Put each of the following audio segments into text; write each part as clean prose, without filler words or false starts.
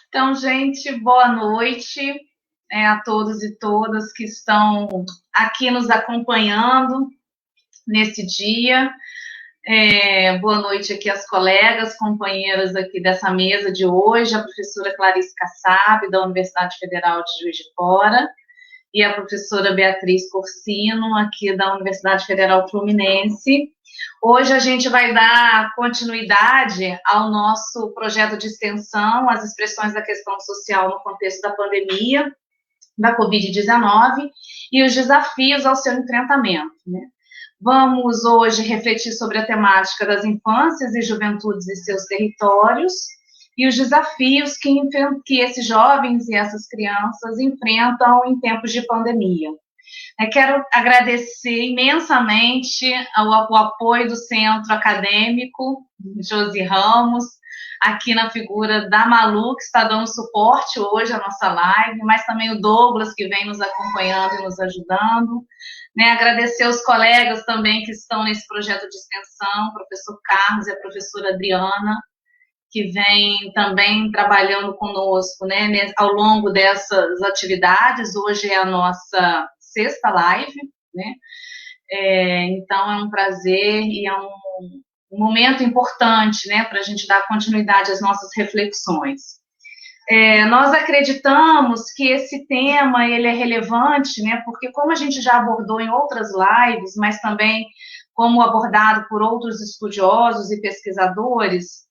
Então, gente, boa noite a todos e todas que estão aqui nos acompanhando nesse dia. Boa noite aqui às colegas, companheiras aqui dessa mesa de hoje, a professora Clarice Kassab, da Universidade Federal de Juiz de Fora, e a professora Beatriz Corsino, aqui da Universidade Federal Fluminense. Hoje a gente vai dar continuidade ao nosso projeto de extensão, as expressões da questão social no contexto da pandemia, da Covid-19, e os desafios ao seu enfrentamento, né? Vamos hoje refletir sobre a temática das infâncias e juventudes e seus territórios, e os desafios que esses jovens e essas crianças enfrentam em tempos de pandemia. Quero agradecer imensamente o apoio do Centro Acadêmico Josi Ramos, aqui na figura da Malu, que está dando suporte hoje à nossa live, mas também o Douglas, que vem nos acompanhando e nos ajudando. Agradecer aos colegas também que estão nesse projeto de extensão, o professor Carlos e a professora Adriana, que vem também trabalhando conosco, ao longo dessas atividades. Hoje é a nossa sexta live, então é um prazer e é um momento importante, para a gente dar continuidade às nossas reflexões. Nós acreditamos que esse tema ele é relevante, porque como a gente já abordou em outras lives, mas também como abordado por outros estudiosos e pesquisadores,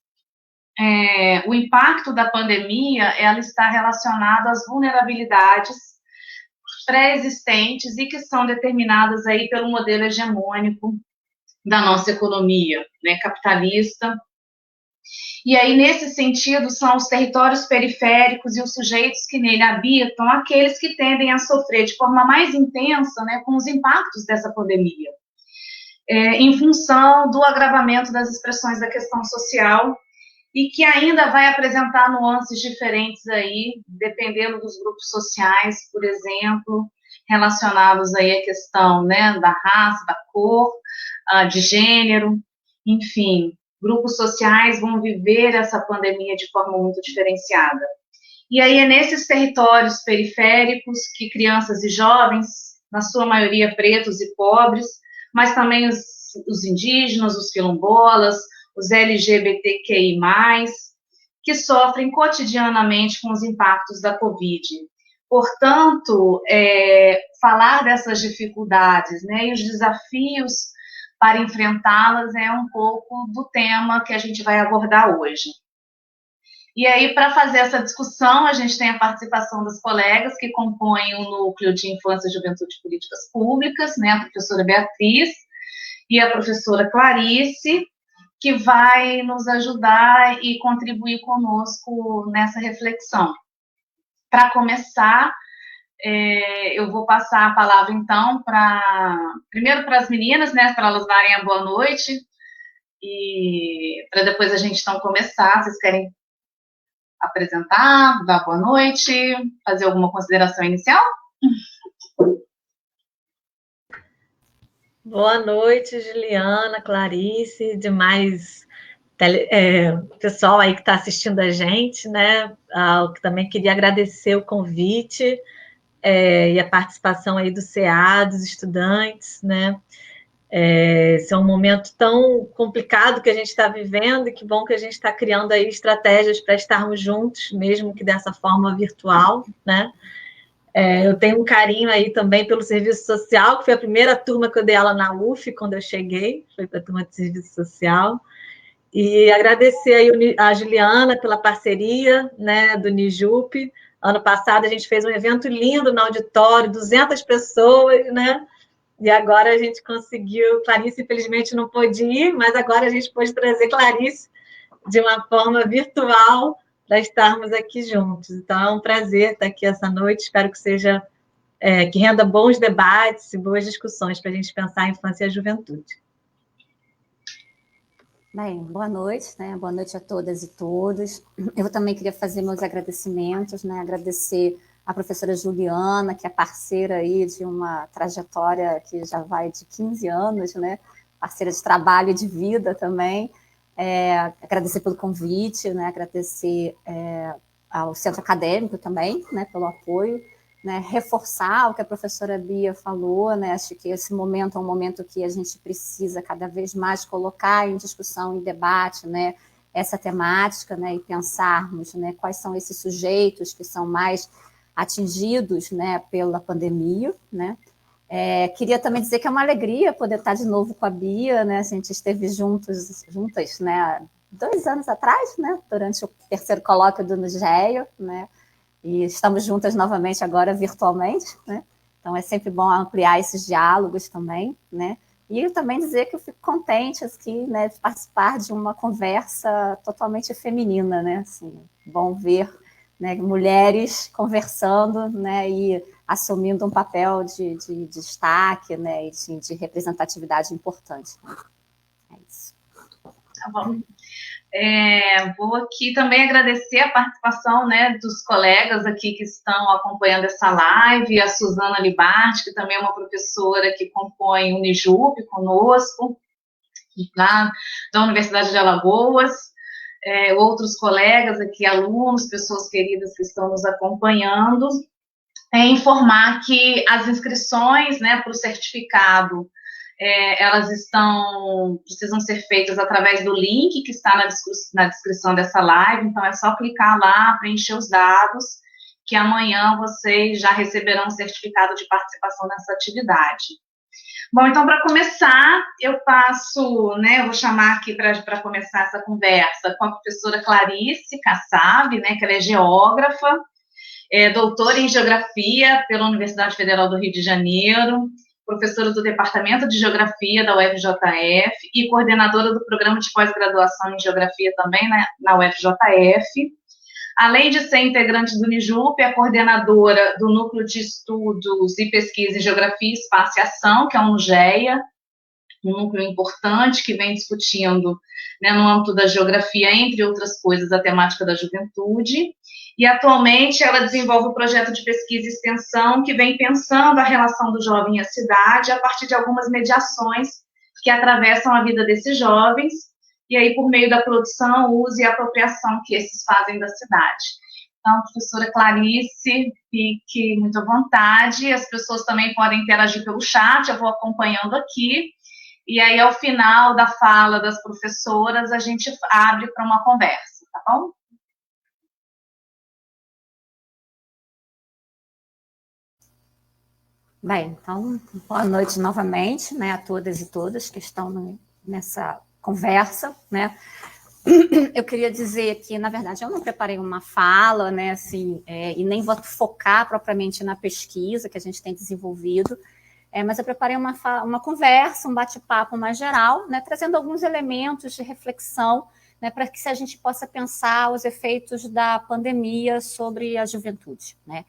o impacto da pandemia ela está relacionado às vulnerabilidades pré-existentes e que são determinadas aí pelo modelo hegemônico da nossa economia, capitalista. E aí, nesse sentido, são os territórios periféricos e os sujeitos que nele habitam, aqueles que tendem a sofrer de forma mais intensa, com os impactos dessa pandemia, em função do agravamento das expressões da questão social, e que ainda vai apresentar nuances diferentes aí, dependendo dos grupos sociais, por exemplo, relacionados aí à questão, da raça, da cor, de gênero, enfim, grupos sociais vão viver essa pandemia de forma muito diferenciada. E aí é nesses territórios periféricos que crianças e jovens, na sua maioria pretos e pobres, mas também os indígenas, os quilombolas, os LGBTQI+, que sofrem cotidianamente com os impactos da Covid. Portanto, falar dessas dificuldades, e os desafios para enfrentá-las é um pouco do tema que a gente vai abordar hoje. E aí, para fazer essa discussão, a gente tem a participação das colegas que compõem o Núcleo de Infância, Juventude e Políticas Públicas, a professora Beatriz e a professora Clarice, que vai nos ajudar e contribuir conosco nessa reflexão. Para começar, eu vou passar a palavra, então, primeiro para as meninas, para elas darem a boa noite, e para depois a gente, então, começar. Vocês querem apresentar, dar boa noite, fazer alguma consideração inicial? Boa noite, Juliana, Clarice, demais pessoal aí que está assistindo a gente, Eu também queria agradecer o convite e a participação aí do CA, dos estudantes, Esse é um momento tão complicado que a gente está vivendo, e que bom que a gente está criando aí estratégias para estarmos juntos, mesmo que dessa forma virtual, Eu tenho um carinho aí também pelo serviço social, que foi a primeira turma que eu dei aula na UF, quando eu cheguei, foi para a turma de serviço social. E agradecer aí a Juliana pela parceria, do Nijup. Ano passado a gente fez um evento lindo no auditório, 200 pessoas, E agora a gente conseguiu, Clarice infelizmente não pôde ir, mas agora a gente pôde trazer Clarice de uma forma virtual para estarmos aqui juntos. Então é um prazer estar aqui essa noite, espero que seja, que renda bons debates e boas discussões para a gente pensar a infância e a juventude. Bem, boa noite, Boa noite a todas e todos. Eu também queria fazer meus agradecimentos, agradecer a professora Juliana, que é parceira aí de uma trajetória que já vai de 15 anos, Parceira de trabalho e de vida também. Agradecer pelo convite, agradecer ao centro acadêmico também, né, pelo apoio, né, reforçar o que a professora Bia falou, né, acho que esse momento é um momento que a gente precisa cada vez mais colocar em discussão, em debate, né, essa temática, né, e pensarmos, né, quais são esses sujeitos que são mais atingidos, né, pela pandemia, né. Queria também dizer que é uma alegria poder estar de novo com a Bia, né, a gente esteve juntas, né, 2 anos atrás, né, durante o 3º colóquio do NUGEO, né, e estamos juntas novamente agora virtualmente, né, então é sempre bom ampliar esses diálogos também, né, e também dizer que eu fico contente aqui, né, de participar de uma conversa totalmente feminina, né, assim, bom ver, né, mulheres conversando, né, e assumindo um papel de destaque, né, e de representatividade importante. Né? É isso. Tá bom. Vou aqui também agradecer a participação, né, dos colegas aqui que estão acompanhando essa live, a Suzana Libarte, que também é uma professora que compõe o Unijup conosco, lá da Universidade de Alagoas, outros colegas aqui, alunos, pessoas queridas que estão nos acompanhando, informar que as inscrições, né, para o certificado, elas precisam ser feitas através do link que está na descrição dessa live, então é só clicar lá, preencher os dados, que amanhã vocês já receberão o certificado de participação nessa atividade. Bom, então, para começar, eu vou chamar aqui para começar essa conversa com a professora Clarice Kassab, né, que ela é geógrafa, doutora em Geografia pela Universidade Federal do Rio de Janeiro, professora do Departamento de Geografia da UFJF e coordenadora do Programa de Pós-Graduação em Geografia também, né, na UFJF. Além de ser integrante do Unijup, é coordenadora do Núcleo de Estudos e Pesquisa em Geografia, Espaço e Ação, que é um NUGEA, um núcleo importante que vem discutindo, né, no âmbito da geografia, entre outras coisas, a temática da juventude. E, atualmente, ela desenvolve um projeto de pesquisa e extensão que vem pensando a relação do jovem e a cidade a partir de algumas mediações que atravessam a vida desses jovens, e aí por meio da produção, uso e apropriação que esses fazem da cidade. Então, professora Clarice, fique muito à vontade, as pessoas também podem interagir pelo chat, eu vou acompanhando aqui, e aí, ao final da fala das professoras, a gente abre para uma conversa, tá bom? Bem, então, boa noite novamente, né, a todas e todas que estão nessa conversa, né. Eu queria dizer que, na verdade, eu não preparei uma fala, né, assim, e nem vou focar propriamente na pesquisa que a gente tem desenvolvido, mas eu preparei uma conversa, um bate-papo mais geral, né, trazendo alguns elementos de reflexão, né, para que a gente possa pensar os efeitos da pandemia sobre a juventude, né.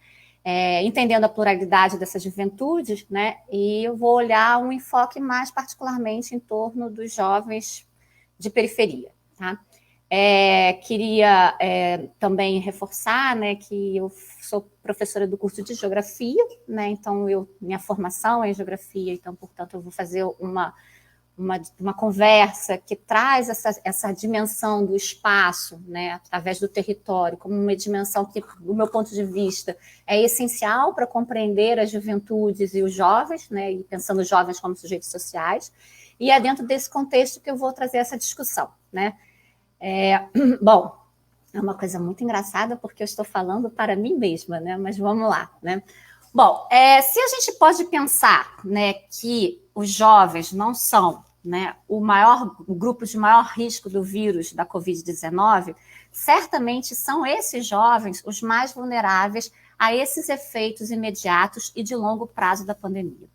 Entendendo a pluralidade dessas juventudes, né, e eu vou olhar um enfoque mais particularmente em torno dos jovens de periferia, tá? Queria também reforçar, né, que eu sou professora do curso de Geografia, né, então minha formação é em Geografia, então, portanto, eu vou fazer uma conversa que traz essa dimensão do espaço, né, através do território, como uma dimensão que, do meu ponto de vista, é essencial para compreender as juventudes e os jovens, né, e pensando os jovens como sujeitos sociais, e é dentro desse contexto que eu vou trazer essa discussão, né. Bom, é uma coisa muito engraçada, porque eu estou falando para mim mesma, né, mas vamos lá, né. Bom, se a gente pode pensar, né, que os jovens não são, né, o grupo de maior risco do vírus da Covid-19, certamente são esses jovens os mais vulneráveis a esses efeitos imediatos e de longo prazo da pandemia.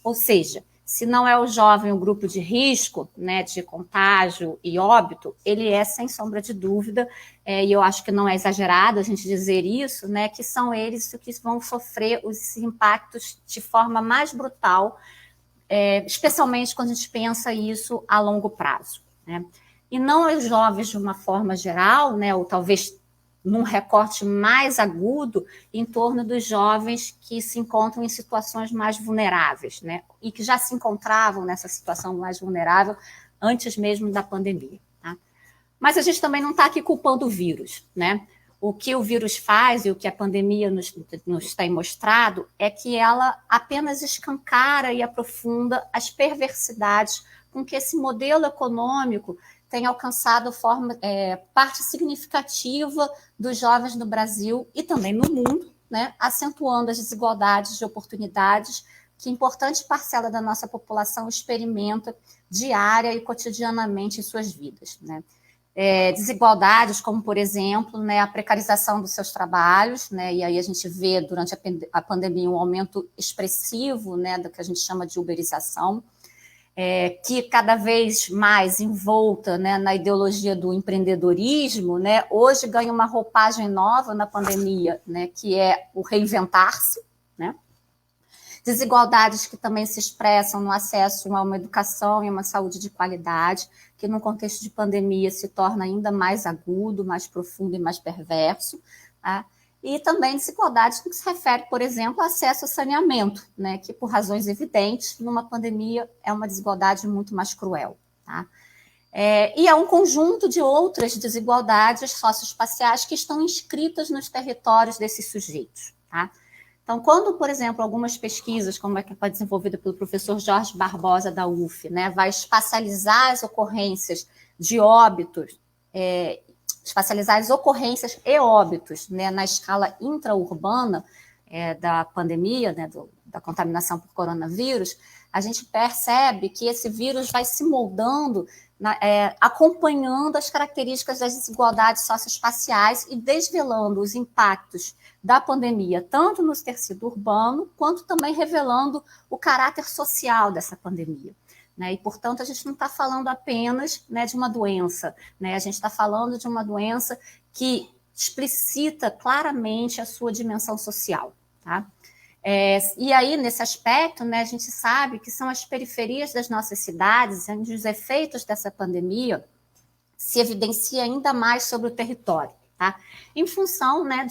Ou seja, se não é o jovem o grupo de risco, né, de contágio e óbito, ele é, sem sombra de dúvida, e eu acho que não é exagerado a gente dizer isso, né, que são eles que vão sofrer os impactos de forma mais brutal, especialmente quando a gente pensa isso a longo prazo, né? E não os jovens de uma forma geral, né, ou talvez num recorte mais agudo em torno dos jovens que se encontram em situações mais vulneráveis, né, e que já se encontravam nessa situação mais vulnerável antes mesmo da pandemia, tá? Mas a gente também não está aqui culpando o vírus, né? o que o vírus faz e o que a pandemia nos tem mostrado é que ela apenas escancara e aprofunda as perversidades com que esse modelo econômico tem alcançado parte significativa dos jovens no Brasil e também no mundo, né, acentuando as desigualdades de oportunidades que importante parcela da nossa população experimenta diária e cotidianamente em suas vidas, né? Desigualdades como, por exemplo, né, a precarização dos seus trabalhos, né, e aí a gente vê durante a pandemia um aumento expressivo, né, do que a gente chama de uberização, que cada vez mais envolta, né, na ideologia do empreendedorismo, né, hoje ganha uma roupagem nova na pandemia, né, que é o reinventar-se, né? Desigualdades que também se expressam no acesso a uma educação e uma saúde de qualidade, que no contexto de pandemia se torna ainda mais agudo, mais profundo e mais perverso, tá? E também desigualdades no que se refere, por exemplo, ao acesso ao saneamento, né, que por razões evidentes, numa pandemia, é uma desigualdade muito mais cruel, tá? E há um conjunto de outras desigualdades socioespaciais que estão inscritas nos territórios desses sujeitos, tá? Então, quando, por exemplo, algumas pesquisas, como a que foi desenvolvida pelo professor Jorge Barbosa, da UF, né, vai espacializar as ocorrências de óbitos, espacializar as ocorrências e óbitos, né, na escala intraurbana da pandemia, né, da contaminação por coronavírus, a gente percebe que esse vírus vai se moldando, acompanhando as características das desigualdades socioespaciais e desvelando os impactos da pandemia, tanto no tecido urbano, quanto também revelando o caráter social dessa pandemia, né? E, portanto, a gente não está falando apenas, né, de uma doença, né? A gente está falando de uma doença que explicita claramente a sua dimensão social, tá? E aí, nesse aspecto, né, a gente sabe que são as periferias das nossas cidades onde os efeitos dessa pandemia se evidenciam ainda mais sobre o território, tá? Em função, né,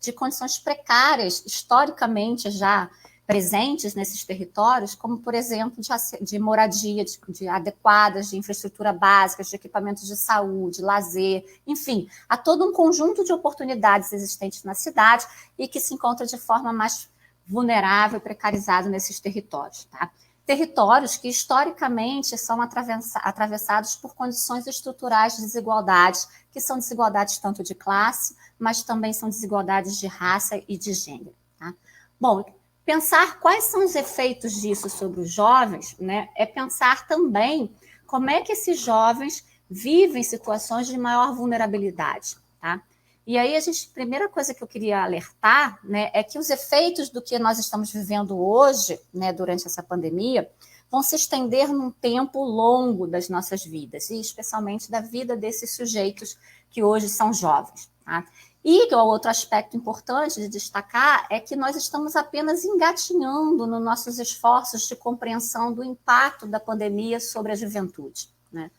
de condições precárias, historicamente já presentes nesses territórios, como, por exemplo, de moradia de adequadas, de infraestrutura básica, de equipamentos de saúde, lazer, enfim, há todo um conjunto de oportunidades existentes na cidade e que se encontra de forma mais vulnerável e precarizado nesses territórios, tá? Territórios que, historicamente, são atravessados por condições estruturais de desigualdades, que são desigualdades tanto de classe, mas também são desigualdades de raça e de gênero, tá? Bom, pensar quais são os efeitos disso sobre os jovens, né, é pensar também como é que esses jovens vivem situações de maior vulnerabilidade, tá? E aí, a primeira coisa que eu queria alertar, né, é que os efeitos do que nós estamos vivendo hoje, né, durante essa pandemia, vão se estender num tempo longo das nossas vidas, e especialmente da vida desses sujeitos que hoje são jovens, tá? E o outro aspecto importante de destacar é que nós estamos apenas engatinhando nos nossos esforços de compreensão do impacto da pandemia sobre a juventude, né?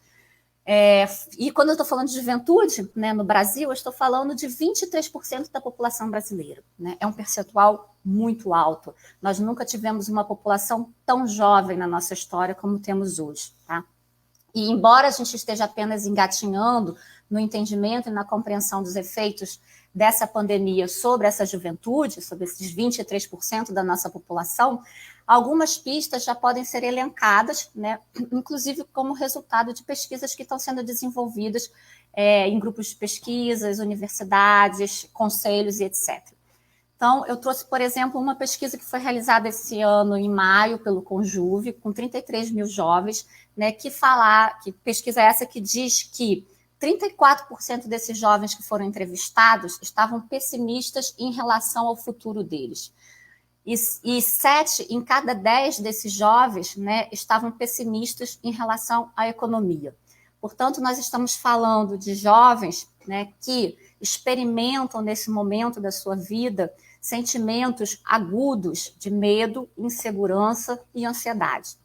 E quando eu estou falando de juventude, né, no Brasil, eu estou falando de 23% da população brasileira, né? É um percentual muito alto. Nós nunca tivemos uma população tão jovem na nossa história como temos hoje, tá? E embora a gente esteja apenas engatinhando no entendimento e na compreensão dos efeitos dessa pandemia sobre essa juventude, sobre esses 23% da nossa população, algumas pistas já podem ser elencadas, né, inclusive como resultado de pesquisas que estão sendo desenvolvidas em grupos de pesquisas, universidades, conselhos e etc. Então, eu trouxe, por exemplo, uma pesquisa que foi realizada esse ano, em maio, pelo Conjuve, com 33 mil jovens, né, que pesquisa essa que diz que 34% desses jovens que foram entrevistados estavam pessimistas em relação ao futuro deles. E 7 em cada 10 desses jovens, né, estavam pessimistas em relação à economia. Portanto, nós estamos falando de jovens, né, que experimentam nesse momento da sua vida sentimentos agudos de medo, insegurança e ansiedade.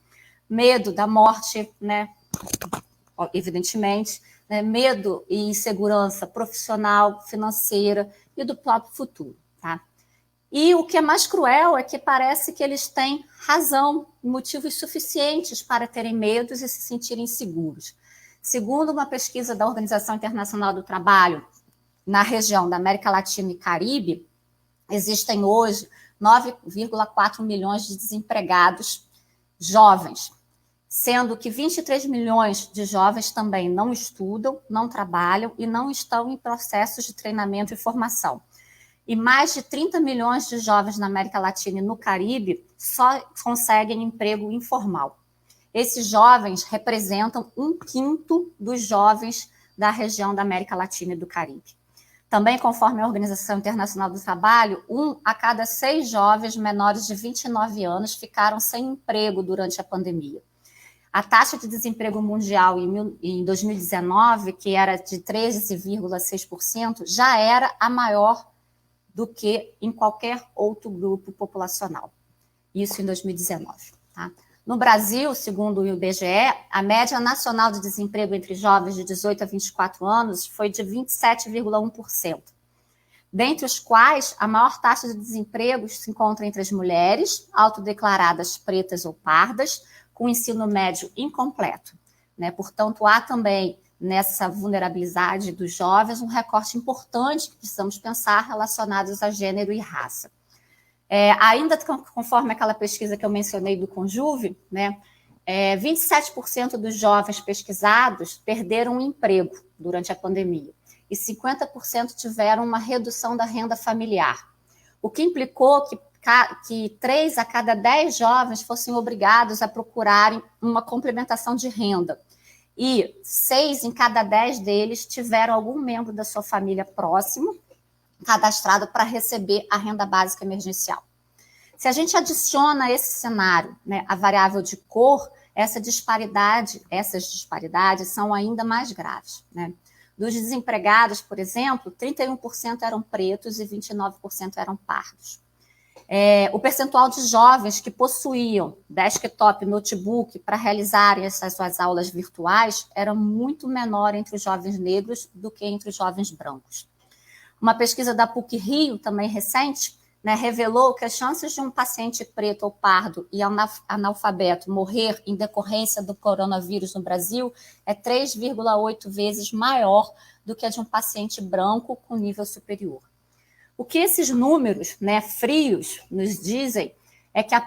Medo da morte, né, evidentemente, né, medo e insegurança profissional, financeira e do próprio futuro, tá? E o que é mais cruel é que parece que eles têm razão, motivos suficientes para terem medos e se sentirem seguros. Segundo uma pesquisa da Organização Internacional do Trabalho, na região da América Latina e Caribe, existem hoje 9,4 milhões de desempregados jovens, sendo que 23 milhões de jovens também não estudam, não trabalham e não estão em processos de treinamento e formação. E mais de 30 milhões de jovens na América Latina e no Caribe só conseguem emprego informal. Esses jovens representam 1/5 dos jovens da região da América Latina e do Caribe. Também, conforme a Organização Internacional do Trabalho, 1 a cada 6 jovens menores de 29 anos ficaram sem emprego durante a pandemia. A taxa de desemprego mundial em 2019, que era de 13,6%, já era a maior do que em qualquer outro grupo populacional. Isso em 2019. Tá? No Brasil, segundo o IBGE, a média nacional de desemprego entre jovens de 18 a 24 anos foi de 27,1%, dentre os quais a maior taxa de desemprego se encontra entre as mulheres, autodeclaradas pretas ou pardas, com ensino médio incompleto. Né? Portanto, há também nessa vulnerabilidade dos jovens um recorte importante que precisamos pensar relacionados a gênero e raça. Ainda conforme aquela pesquisa que eu mencionei do Conjuve, né, 27% dos jovens pesquisados perderam um emprego durante a pandemia e 50% tiveram uma redução da renda familiar, o que implicou que 3 a cada 10 jovens fossem obrigados a procurarem uma complementação de renda. E 6 em cada 10 deles tiveram algum membro da sua família próximo cadastrado para receber a renda básica emergencial. Se a gente adiciona a esse cenário, né, a variável de cor, essas disparidades são ainda mais graves. Né? Dos desempregados, por exemplo, 31% eram pretos e 29% eram pardos. O percentual de jovens que possuíam desktop e notebook para realizarem essas suas aulas virtuais era muito menor entre os jovens negros do que entre os jovens brancos. Uma pesquisa da PUC-Rio, também recente, né, revelou que as chances de um paciente preto ou pardo e analfabeto morrer em decorrência do coronavírus no Brasil é 3,8 vezes maior do que a de um paciente branco com nível superior. O que esses números, né, frios nos dizem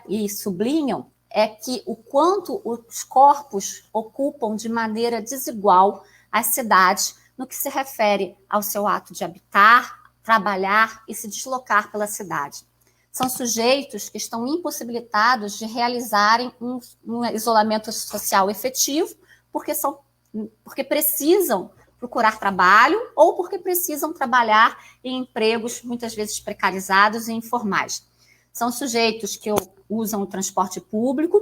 e sublinham é que o quanto os corpos ocupam de maneira desigual as cidades no que se refere ao seu ato de habitar, trabalhar e se deslocar pela cidade. São sujeitos que estão impossibilitados de realizarem um isolamento social efetivo porque precisam procurar trabalho ou porque precisam trabalhar em empregos muitas vezes precarizados e informais. São sujeitos que usam o transporte público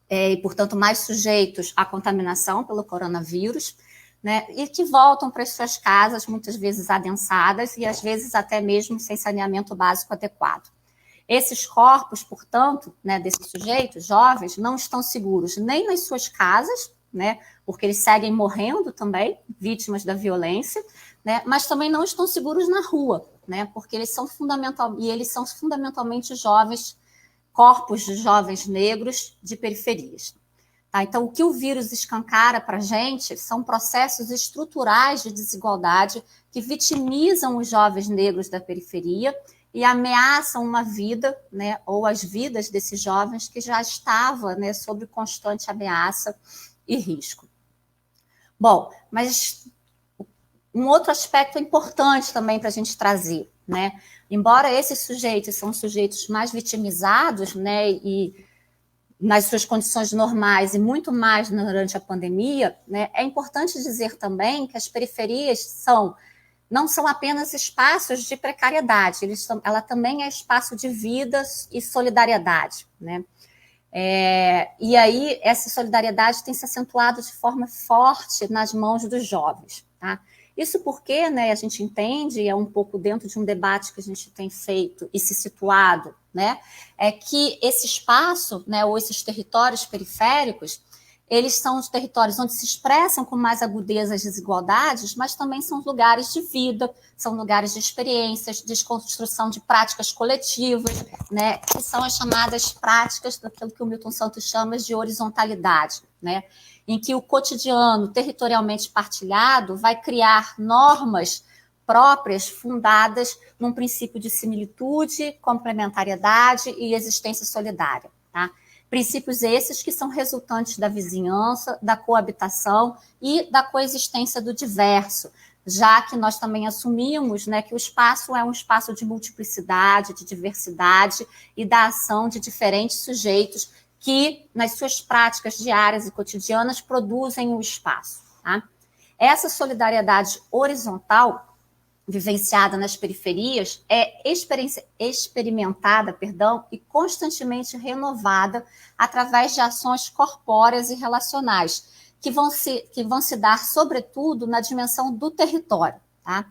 e, portanto, mais sujeitos à contaminação pelo coronavírus, né, e que voltam para as suas casas, muitas vezes adensadas e, às vezes, até mesmo sem saneamento básico adequado. Esses corpos, portanto, né, desses sujeitos jovens, não estão seguros nem nas suas casas, né, porque eles seguem morrendo também, vítimas da violência, né, mas também não estão seguros na rua, né, porque eles são fundamentalmente jovens, corpos de jovens negros de periferias. Tá, então, o que o vírus escancara para a gente são processos estruturais de desigualdade que vitimizam os jovens negros da periferia e ameaçam uma vida, né, ou as vidas desses jovens que já estavam, né, sob constante ameaça e risco. Bom, mas um outro aspecto importante também para a gente trazer, né? Embora esses sujeitos são sujeitos mais vitimizados, né, e nas suas condições normais e muito mais durante a pandemia, né, é importante dizer também que as periferias não são apenas espaços de precariedade, ela também é espaço de vida e solidariedade, né? E aí essa solidariedade tem se acentuado de forma forte nas mãos dos jovens, tá? Isso porque, né, a gente entende, é um pouco dentro de um debate que a gente tem feito e se situado, né, é que esse espaço, né, ou esses territórios periféricos, eles são os territórios onde se expressam com mais agudeza as desigualdades, mas também são lugares de vida, são lugares de experiências, de desconstrução de práticas coletivas, né, que são as chamadas práticas daquilo que o Milton Santos chama de horizontalidade, né, em que o cotidiano territorialmente partilhado vai criar normas próprias fundadas num princípio de similitude, complementariedade e existência solidária, tá? Princípios esses que são resultantes da vizinhança, da coabitação e da coexistência do diverso, já que nós também assumimos, né, que o espaço é um espaço de multiplicidade, de diversidade e da ação de diferentes sujeitos que, nas suas práticas diárias e cotidianas, produzem o espaço, tá? Essa solidariedade horizontal vivenciada nas periferias é experimentada, e constantemente renovada através de ações corpóreas e relacionais, que vão se dar, sobretudo, na dimensão do território, tá?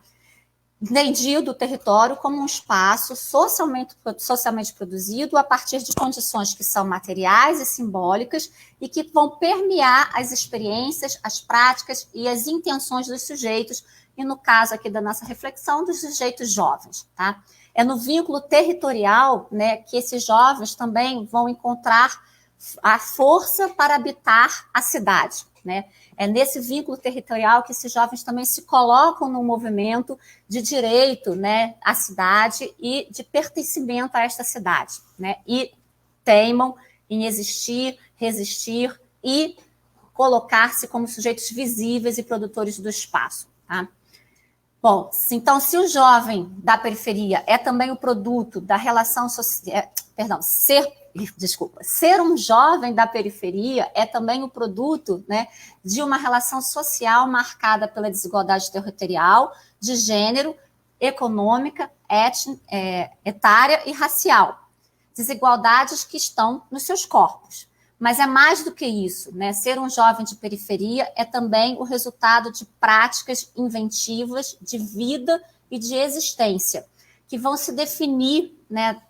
Entendido o território como um espaço socialmente produzido a partir de condições que são materiais e simbólicas e que vão permear as experiências, as práticas e as intenções dos sujeitos, e no caso aqui da nossa reflexão, dos sujeitos jovens, tá? É no vínculo territorial, né, que esses jovens também vão encontrar a força para habitar a cidade, né? É nesse vínculo territorial que esses jovens também se colocam no movimento de direito, né, à cidade e de pertencimento a esta cidade, né? E teimam em existir, resistir e colocar-se como sujeitos visíveis e produtores do espaço, tá? Bom, então, se o jovem da periferia é também o produto da relação social, ser um jovem da periferia é também o produto, né, de uma relação social marcada pela desigualdade territorial, de gênero, econômica, etária e racial. Desigualdades que estão nos seus corpos. Mas é mais do que isso, né? Ser um jovem de periferia é também o resultado de práticas inventivas de vida e de existência, que vão se definir, né,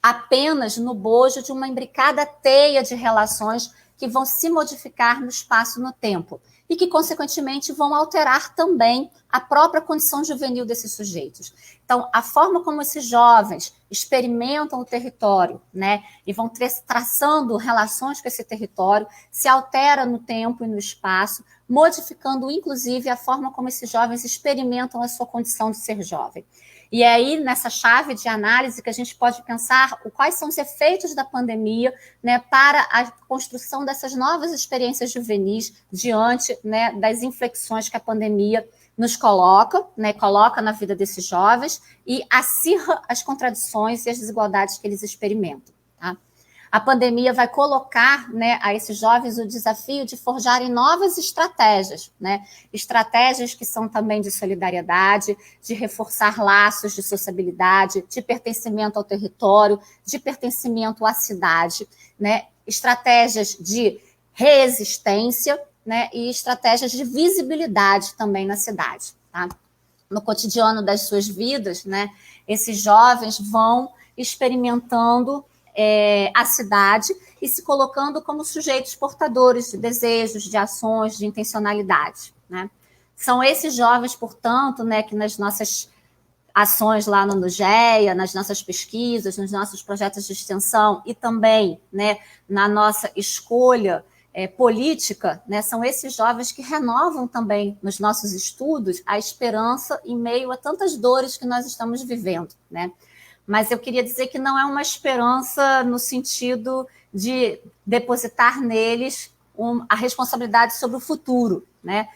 apenas no bojo de uma imbricada teia de relações que vão se modificar no espaço e no tempo, e que, consequentemente, vão alterar também a própria condição juvenil desses sujeitos. Então, a forma como esses jovens experimentam o território, né, e vão traçando relações com esse território, se altera no tempo e no espaço, modificando, inclusive, a forma como esses jovens experimentam a sua condição de ser jovem. E é aí, nessa chave de análise, que a gente pode pensar quais são os efeitos da pandemia, né, para a construção dessas novas experiências juvenis diante, né, das inflexões que a pandemia nos coloca, né, coloca na vida desses jovens e acirra as contradições e as desigualdades que eles experimentam, tá? A pandemia vai colocar, né, a esses jovens o desafio de forjarem novas estratégias, né? Estratégias que são também de solidariedade, de reforçar laços de sociabilidade, de pertencimento ao território, de pertencimento à cidade, né? Estratégias de resistência, né? E estratégias de visibilidade também na cidade, tá? No cotidiano das suas vidas, né, esses jovens vão experimentando a cidade e se colocando como sujeitos portadores de desejos, de ações, de intencionalidade, né? São esses jovens, portanto, né, que nas nossas ações lá no NUGEA, nas nossas pesquisas, nos nossos projetos de extensão e também, né, na nossa escolha política, né, são esses jovens que renovam também nos nossos estudos a esperança em meio a tantas dores que nós estamos vivendo, né? Mas eu queria dizer que não é uma esperança no sentido de depositar neles a responsabilidade sobre o futuro, né?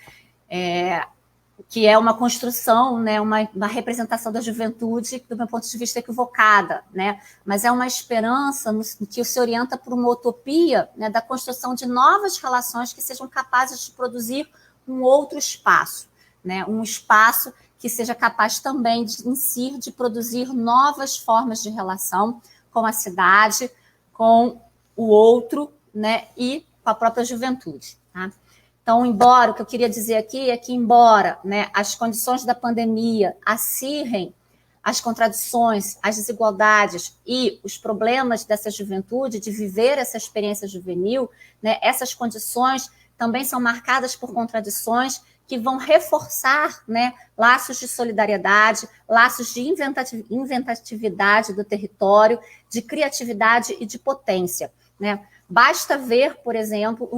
Que é uma construção, né, uma representação da juventude, do meu ponto de vista, equivocada, né? Mas é uma esperança que se orienta por uma utopia, né, da construção de novas relações que sejam capazes de produzir um outro espaço, né? Um espaço que seja capaz também, em si, de produzir novas formas de relação com a cidade, com o outro, né, e com a própria juventude, tá? Então, embora, o que eu queria dizer aqui é que, embora, né, as condições da pandemia acirrem as contradições, as desigualdades e os problemas dessa juventude, de viver essa experiência juvenil, né, essas condições também são marcadas por contradições que vão reforçar, né, laços de solidariedade, laços de inventatividade do território, de criatividade e de potência, né? Basta ver, por exemplo,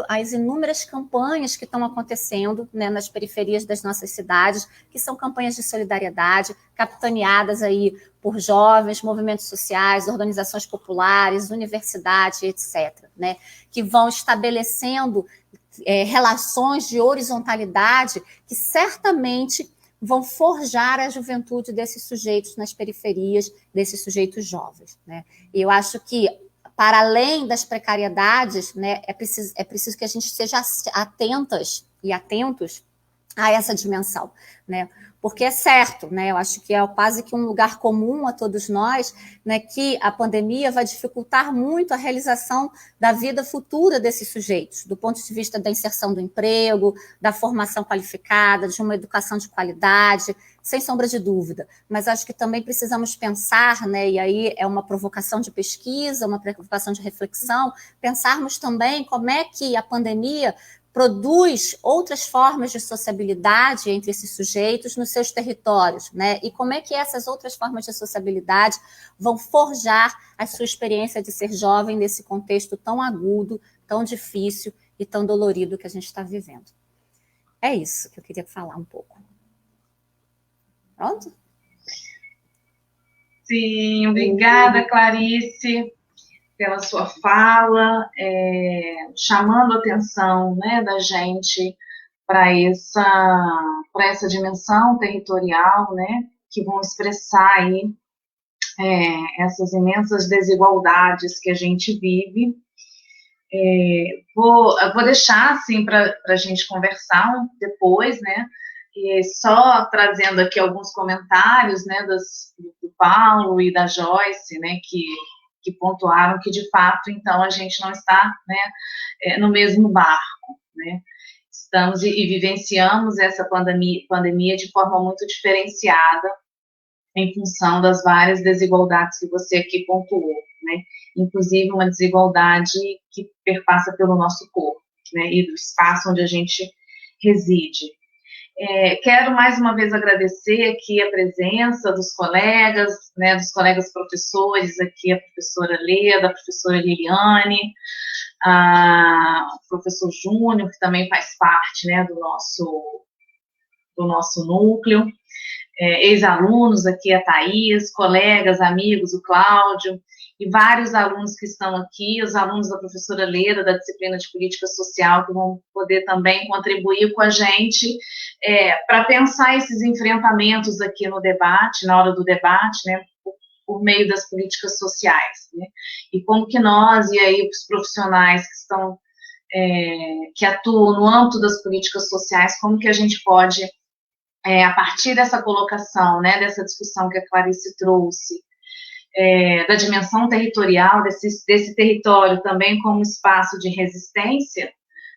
as inúmeras campanhas que estão acontecendo, né, nas periferias das nossas cidades, que são campanhas de solidariedade, capitaneadas aí por jovens, movimentos sociais, organizações populares, universidades, etc., né, que vão estabelecendo relações de horizontalidade que certamente vão forjar a juventude desses sujeitos nas periferias, desses sujeitos jovens, né? E eu acho que, para além das precariedades, né, é preciso que a gente esteja atentas e atentos a essa dimensão, né? Porque é certo, né? Eu acho que é quase que um lugar comum a todos nós, né, que a pandemia vai dificultar muito a realização da vida futura desses sujeitos, do ponto de vista da inserção do emprego, da formação qualificada, de uma educação de qualidade, sem sombra de dúvida. Mas acho que também precisamos pensar, né, e aí é uma provocação de pesquisa, uma provocação de reflexão, pensarmos também como é que a pandemia produz outras formas de sociabilidade entre esses sujeitos nos seus territórios, né? E como é que essas outras formas de sociabilidade vão forjar a sua experiência de ser jovem nesse contexto tão agudo, tão difícil e tão dolorido que a gente está vivendo. É isso que eu queria falar um pouco. Pronto? Sim, obrigada, Clarice, pela sua fala, chamando a atenção, né, da gente para essa dimensão territorial, né, que vão expressar aí essas imensas desigualdades que a gente vive. Vou deixar, assim, para a gente conversar depois, né, e só trazendo aqui alguns comentários, né, do Paulo e da Joyce, né, que pontuaram que, de fato, então, a gente não está, né, no mesmo barco, né? Estamos e vivenciamos essa pandemia de forma muito diferenciada em função das várias desigualdades que você aqui pontuou, né? Inclusive uma desigualdade que perpassa pelo nosso corpo, né, e do espaço onde a gente reside. Quero mais uma vez agradecer aqui a presença dos colegas, né, dos colegas professores, aqui a professora Leda, a professora Liliane, o professor Júnior, que também faz parte, né, do nosso núcleo, ex-alunos aqui, a Thaís, colegas, amigos, o Cláudio, e vários alunos que estão aqui, os alunos da professora Leda, da disciplina de Política Social, que vão poder também contribuir com a gente para pensar esses enfrentamentos aqui no debate, na hora do debate, né, por meio das políticas sociais, né, e como que nós, e aí os profissionais que estão, que atuam no âmbito das políticas sociais, como que a gente pode, a partir dessa colocação, né, dessa discussão que a Clarice trouxe, da dimensão territorial, desse território também como espaço de resistência,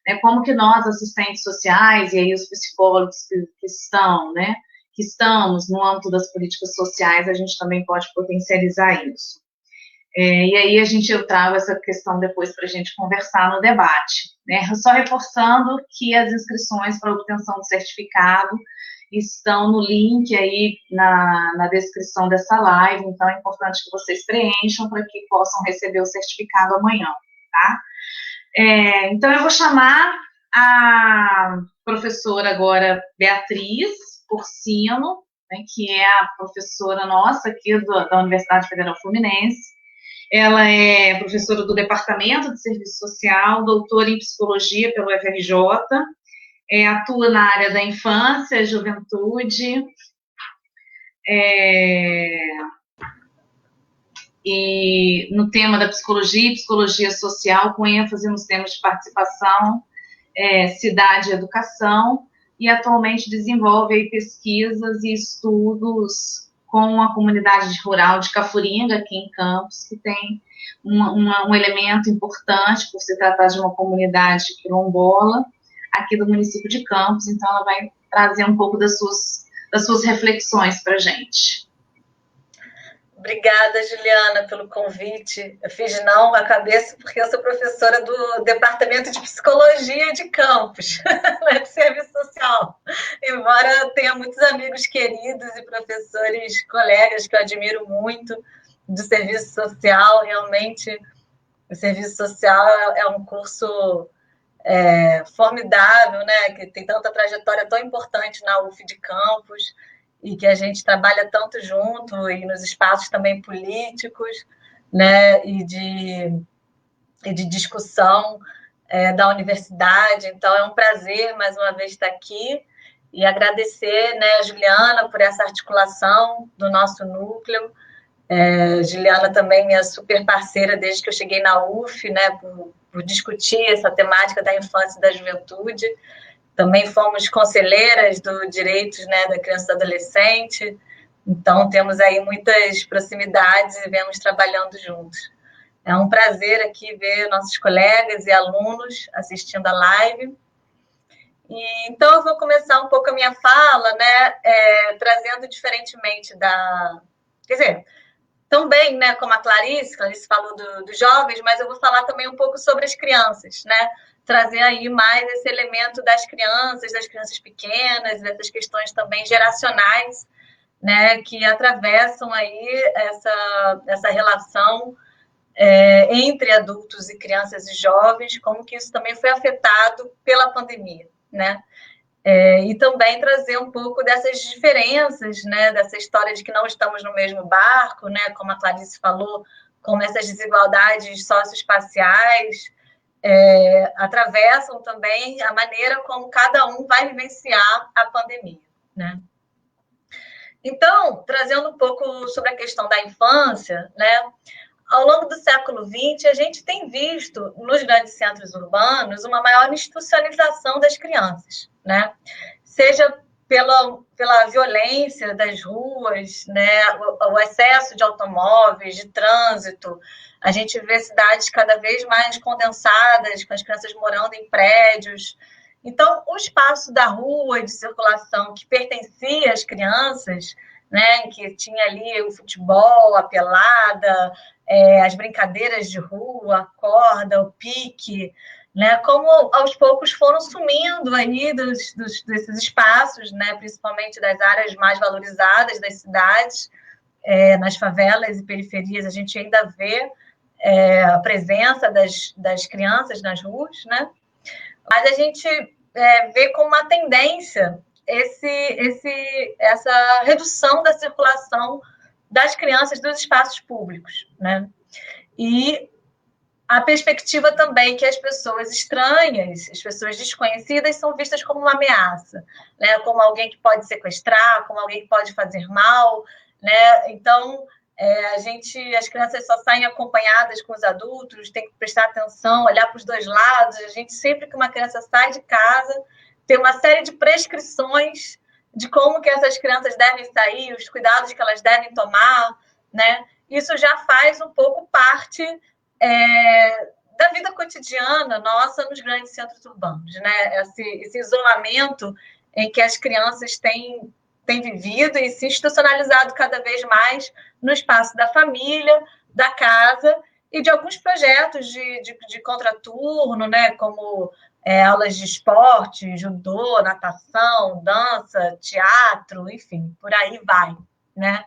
né, como que nós, assistentes sociais, e aí os psicólogos que estão, né, que estamos no âmbito das políticas sociais, a gente também pode potencializar isso. E aí eu trago essa questão depois para a gente conversar no debate, né, só reforçando que as inscrições para obtenção do certificado estão no link aí na descrição dessa live, então é importante que vocês preencham para que possam receber o certificado amanhã, tá? Então eu vou chamar a professora agora Beatriz Porcino, né, que é a professora nossa aqui da Universidade Federal Fluminense. Ela é professora do Departamento de Serviço Social, doutora em Psicologia pelo UFRJ, atua na área da infância, juventude, e no tema da psicologia e psicologia social, com ênfase nos temas de participação, cidade e educação, e atualmente desenvolve aí pesquisas e estudos com a comunidade rural de Cafuringa, aqui em Campos, que tem um elemento importante, por se tratar de uma comunidade quilombola, aqui do município de Campos, então ela vai trazer um pouco das suas reflexões para a gente. Obrigada, Juliana, pelo convite. Eu fiz não a cabeça porque eu sou professora do Departamento de Psicologia de Campos, de Serviço Social. Embora eu tenha muitos amigos queridos e professores, colegas que eu admiro muito do serviço social, realmente O serviço social é um curso formidável, né? Que tem tanta trajetória tão importante na UF de Campos e que a gente trabalha tanto junto e nos espaços também políticos, né? E de discussão da universidade. Então, é um prazer, mais uma vez, estar aqui e agradecer, né, a Juliana por essa articulação do nosso núcleo. Juliana também, minha super parceira desde que eu cheguei na UF, né, por discutir essa temática da infância e da juventude. Também fomos conselheiras do direitos, né, da criança e do adolescente. Então, temos aí muitas proximidades e vemos trabalhando juntos. É um prazer aqui ver nossos colegas e alunos assistindo a live. Então, eu vou começar um pouco a minha fala, né, trazendo diferentemente Quer dizer, também, né, como a Clarice falou dos jovens, mas eu vou falar também um pouco sobre as crianças, né? Trazer aí mais esse elemento das crianças pequenas, dessas questões também geracionais, né, que atravessam aí essa relação entre adultos e crianças e jovens, como que isso também foi afetado pela pandemia, né? E também trazer um pouco dessas diferenças, né, dessa história de que não estamos no mesmo barco, né, como a Clarice falou, como essas desigualdades socioespaciais atravessam também a maneira como cada um vai vivenciar a pandemia, né? Então, trazendo um pouco sobre a questão da infância, né, ao longo do século XX, a gente tem visto nos grandes centros urbanos uma maior institucionalização das crianças, né? Seja pela violência das ruas, né? O excesso de automóveis, de trânsito. A gente vê cidades cada vez mais condensadas, com as crianças morando em prédios. Então, o espaço da rua de circulação que pertencia às crianças, né, que tinha ali o futebol, a pelada, as brincadeiras de rua, a corda, o pique, né, como aos poucos foram sumindo aí desses espaços, né, principalmente das áreas mais valorizadas das cidades, nas favelas e periferias, a gente ainda vê a presença das crianças nas ruas, né, mas a gente vê como uma tendência essa redução da circulação das crianças dos espaços públicos, né? E a perspectiva também que as pessoas estranhas, as pessoas desconhecidas são vistas como uma ameaça, né? Como alguém que pode sequestrar, como alguém que pode fazer mal, né? Então, as crianças só saem acompanhadas com os adultos, tem que prestar atenção, olhar para os dois lados. A gente, sempre que uma criança sai de casa, tem uma série de prescrições de como que essas crianças devem sair, os cuidados que elas devem tomar, né? Isso já faz um pouco parte da vida cotidiana nossa nos grandes centros urbanos, né? Esse isolamento em que as crianças têm vivido e se institucionalizado cada vez mais no espaço da família, da casa e de alguns projetos de contraturno, né? Como aulas de esporte, judô, natação, dança, teatro, enfim, por aí vai, né?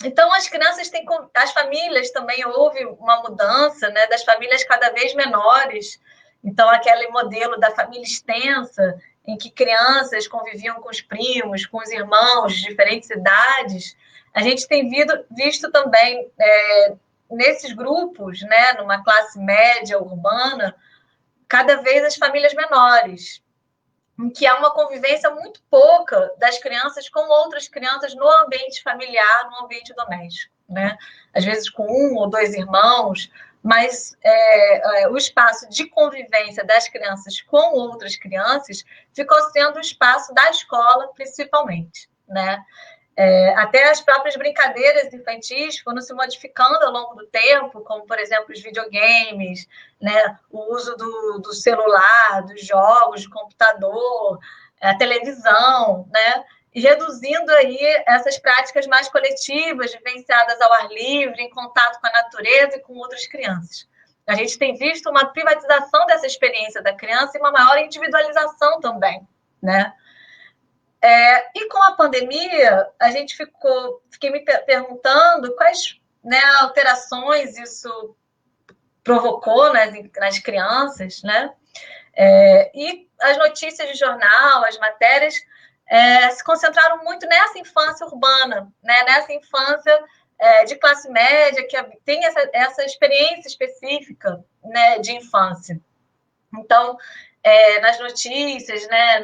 Então, as famílias também, houve uma mudança, né, das famílias cada vez menores. Então, aquele modelo da família extensa, em que crianças conviviam com os primos, com os irmãos de diferentes idades, a gente tem visto também nesses grupos, né, numa classe média urbana, cada vez as famílias menores, em que há uma convivência muito pouca das crianças com outras crianças no ambiente familiar, no ambiente doméstico, né? Às vezes com um ou dois irmãos, mas o espaço de convivência das crianças com outras crianças ficou sendo o espaço da escola, principalmente, né? Até as próprias brincadeiras infantis foram se modificando ao longo do tempo, como, por exemplo, os videogames, né? O uso do celular, dos jogos, do computador, a televisão, né? E reduzindo aí essas práticas mais coletivas, vivenciadas ao ar livre, em contato com a natureza e com outras crianças. A gente tem visto uma privatização dessa experiência da criança e uma maior individualização também, né? E com a pandemia, fiquei me perguntando quais né, alterações isso provocou nas crianças, né? E as notícias de jornal, as matérias, se concentraram muito nessa infância urbana, né? Nessa infância de classe média, que tem essa experiência específica, né, de infância. Então, nas notícias, né,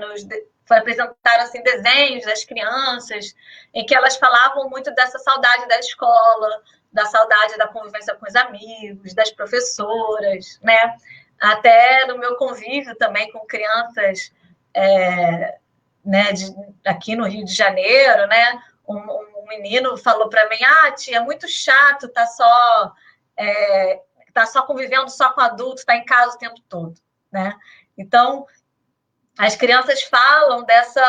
apresentaram assim, desenhos das crianças, em que elas falavam muito dessa saudade da escola, da saudade da convivência com os amigos, das professoras, né? Até no meu convívio também com crianças né, aqui no Rio de Janeiro, né? Um menino falou para mim, tia, é muito chato, tá só convivendo só com adultos, tá em casa o tempo todo, né? Então, as crianças falam dessa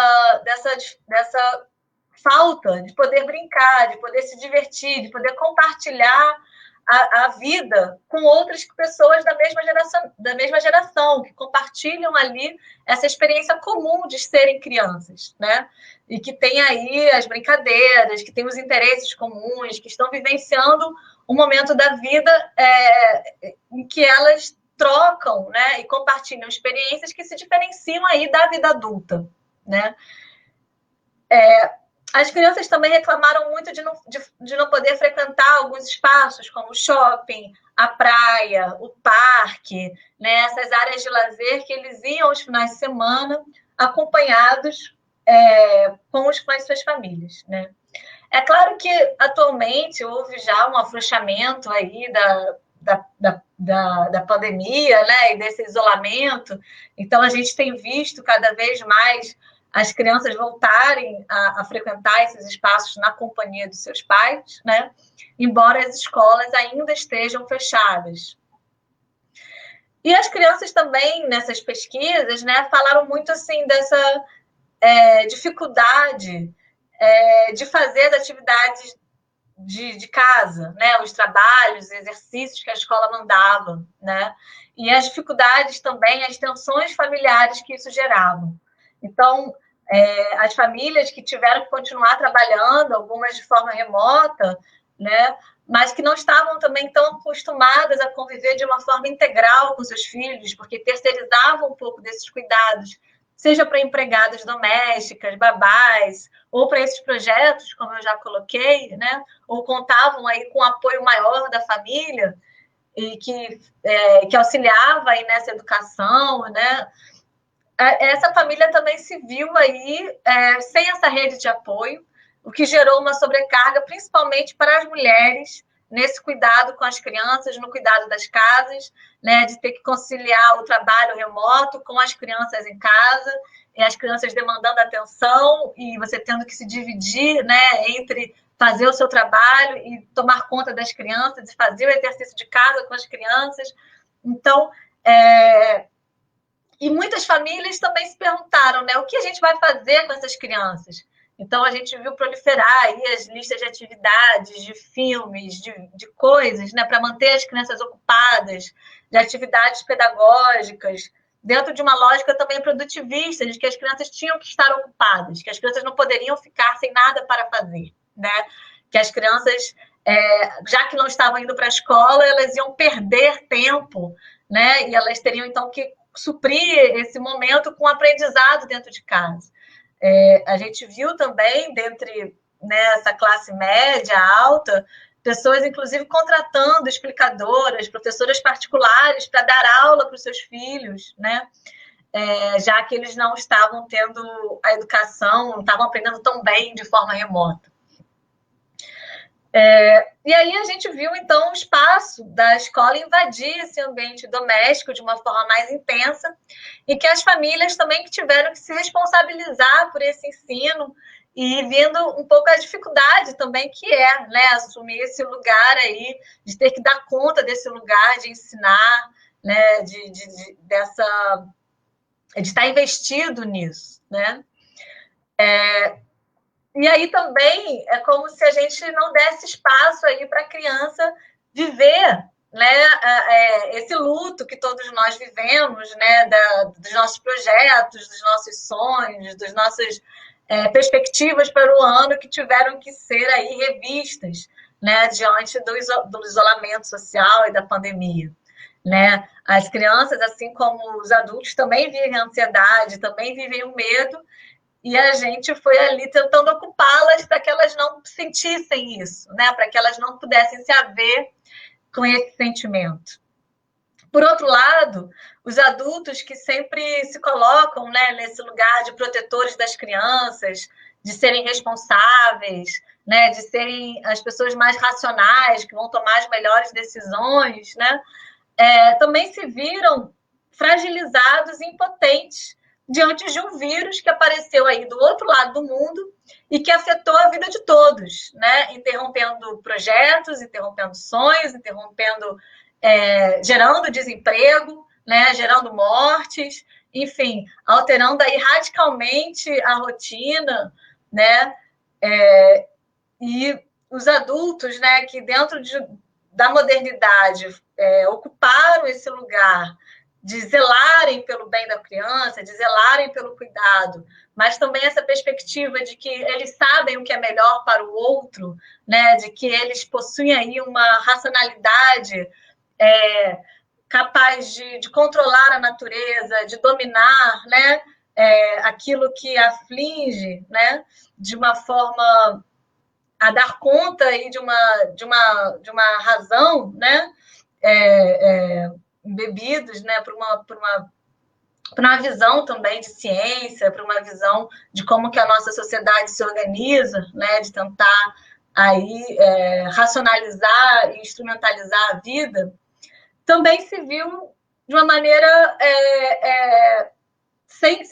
falta de poder brincar, de poder se divertir, de poder compartilhar a vida com outras pessoas da mesma geração, que compartilham ali essa experiência comum de serem crianças, né? E que tem aí as brincadeiras, que tem os interesses comuns, que estão vivenciando um momento da vida em que elas trocam, né, e compartilham experiências que se diferenciam aí da vida adulta, né? As crianças também reclamaram muito de não poder frequentar alguns espaços, como o shopping, a praia, o parque, né, essas áreas de lazer que eles iam aos finais de semana acompanhados com as suas famílias, né? É claro que atualmente houve já um afrouxamento aí da pandemia, né, e desse isolamento. Então, a gente tem visto cada vez mais as crianças voltarem a frequentar esses espaços na companhia dos seus pais, né, embora as escolas ainda estejam fechadas. E as crianças também, nessas pesquisas, né, falaram muito assim dessa dificuldade de fazer as atividades de casa, né? Os trabalhos, os exercícios que a escola mandava, né? E as dificuldades também, as tensões familiares que isso gerava. Então, as famílias que tiveram que continuar trabalhando, algumas de forma remota, né? Mas que não estavam também tão acostumadas a conviver de uma forma integral com seus filhos, porque terceirizavam um pouco desses cuidados, seja para empregadas domésticas, babás, ou para esses projetos, como eu já coloquei, né? Ou contavam aí com o apoio maior da família e que auxiliava aí nessa educação, né? Essa família também se viu aí sem essa rede de apoio, o que gerou uma sobrecarga, principalmente para as mulheres, nesse cuidado com as crianças, no cuidado das casas, né, de ter que conciliar o trabalho remoto com as crianças em casa, e as crianças demandando atenção, e você tendo que se dividir, né, entre fazer o seu trabalho e tomar conta das crianças, e fazer o exercício de casa com as crianças. Então, e muitas famílias também se perguntaram, né, o que a gente vai fazer com essas crianças? Então, a gente viu proliferar aí as listas de atividades, de filmes, de coisas, né, para manter as crianças ocupadas, de atividades pedagógicas, dentro de uma lógica também produtivista, de que as crianças tinham que estar ocupadas, que as crianças não poderiam ficar sem nada para fazer, né? Que as crianças, já que não estavam indo para a escola, elas iam perder tempo, né? E elas teriam, então, que suprir esse momento com aprendizado dentro de casa. A gente viu também, dentre essa classe média alta, pessoas, inclusive, contratando explicadoras, professoras particulares para dar aula para os seus filhos, né? Já que eles não estavam tendo a educação, não estavam aprendendo tão bem de forma remota. E aí a gente viu, então, o espaço da escola invadir esse ambiente doméstico de uma forma mais intensa e que as famílias também tiveram que se responsabilizar por esse ensino e vendo um pouco a dificuldade também que né, assumir esse lugar aí, de ter que dar conta desse lugar, de ensinar, né, de estar investido nisso, né? E aí também é como se a gente não desse espaço aí para a criança viver, né, esse luto que todos nós vivemos, né, dos nossos projetos, dos nossos sonhos, das nossas perspectivas para o ano que tiveram que ser aí revistas, né, diante do isolamento social e da pandemia. Né? As crianças, assim como os adultos, também vivem a ansiedade, também vivem o medo, e a gente foi ali tentando ocupá-las para que elas não sentissem isso, né? Para que elas não pudessem se haver com esse sentimento. Por outro lado, os adultos que sempre se colocam, né, nesse lugar de protetores das crianças, de serem responsáveis, né, de serem as pessoas mais racionais, que vão tomar as melhores decisões, né, também se viram fragilizados e impotentes diante de um vírus que apareceu aí do outro lado do mundo e que afetou a vida de todos, né? Interrompendo projetos, interrompendo sonhos, gerando desemprego, né? Gerando mortes, enfim, alterando aí radicalmente a rotina, né? E os adultos, né, que dentro da modernidade ocuparam esse lugar de zelarem pelo bem da criança, de zelarem pelo cuidado, mas também essa perspectiva de que eles sabem o que é melhor para o outro, né, de que eles possuem aí uma racionalidade capaz de controlar a natureza, de dominar, né, aquilo que aflige, né, de uma forma a dar conta aí de uma razão, né, embebidos, né, por uma visão também de ciência, para uma visão de como que a nossa sociedade se organiza, né, de tentar aí racionalizar e instrumentalizar a vida, também se viu de uma maneira sem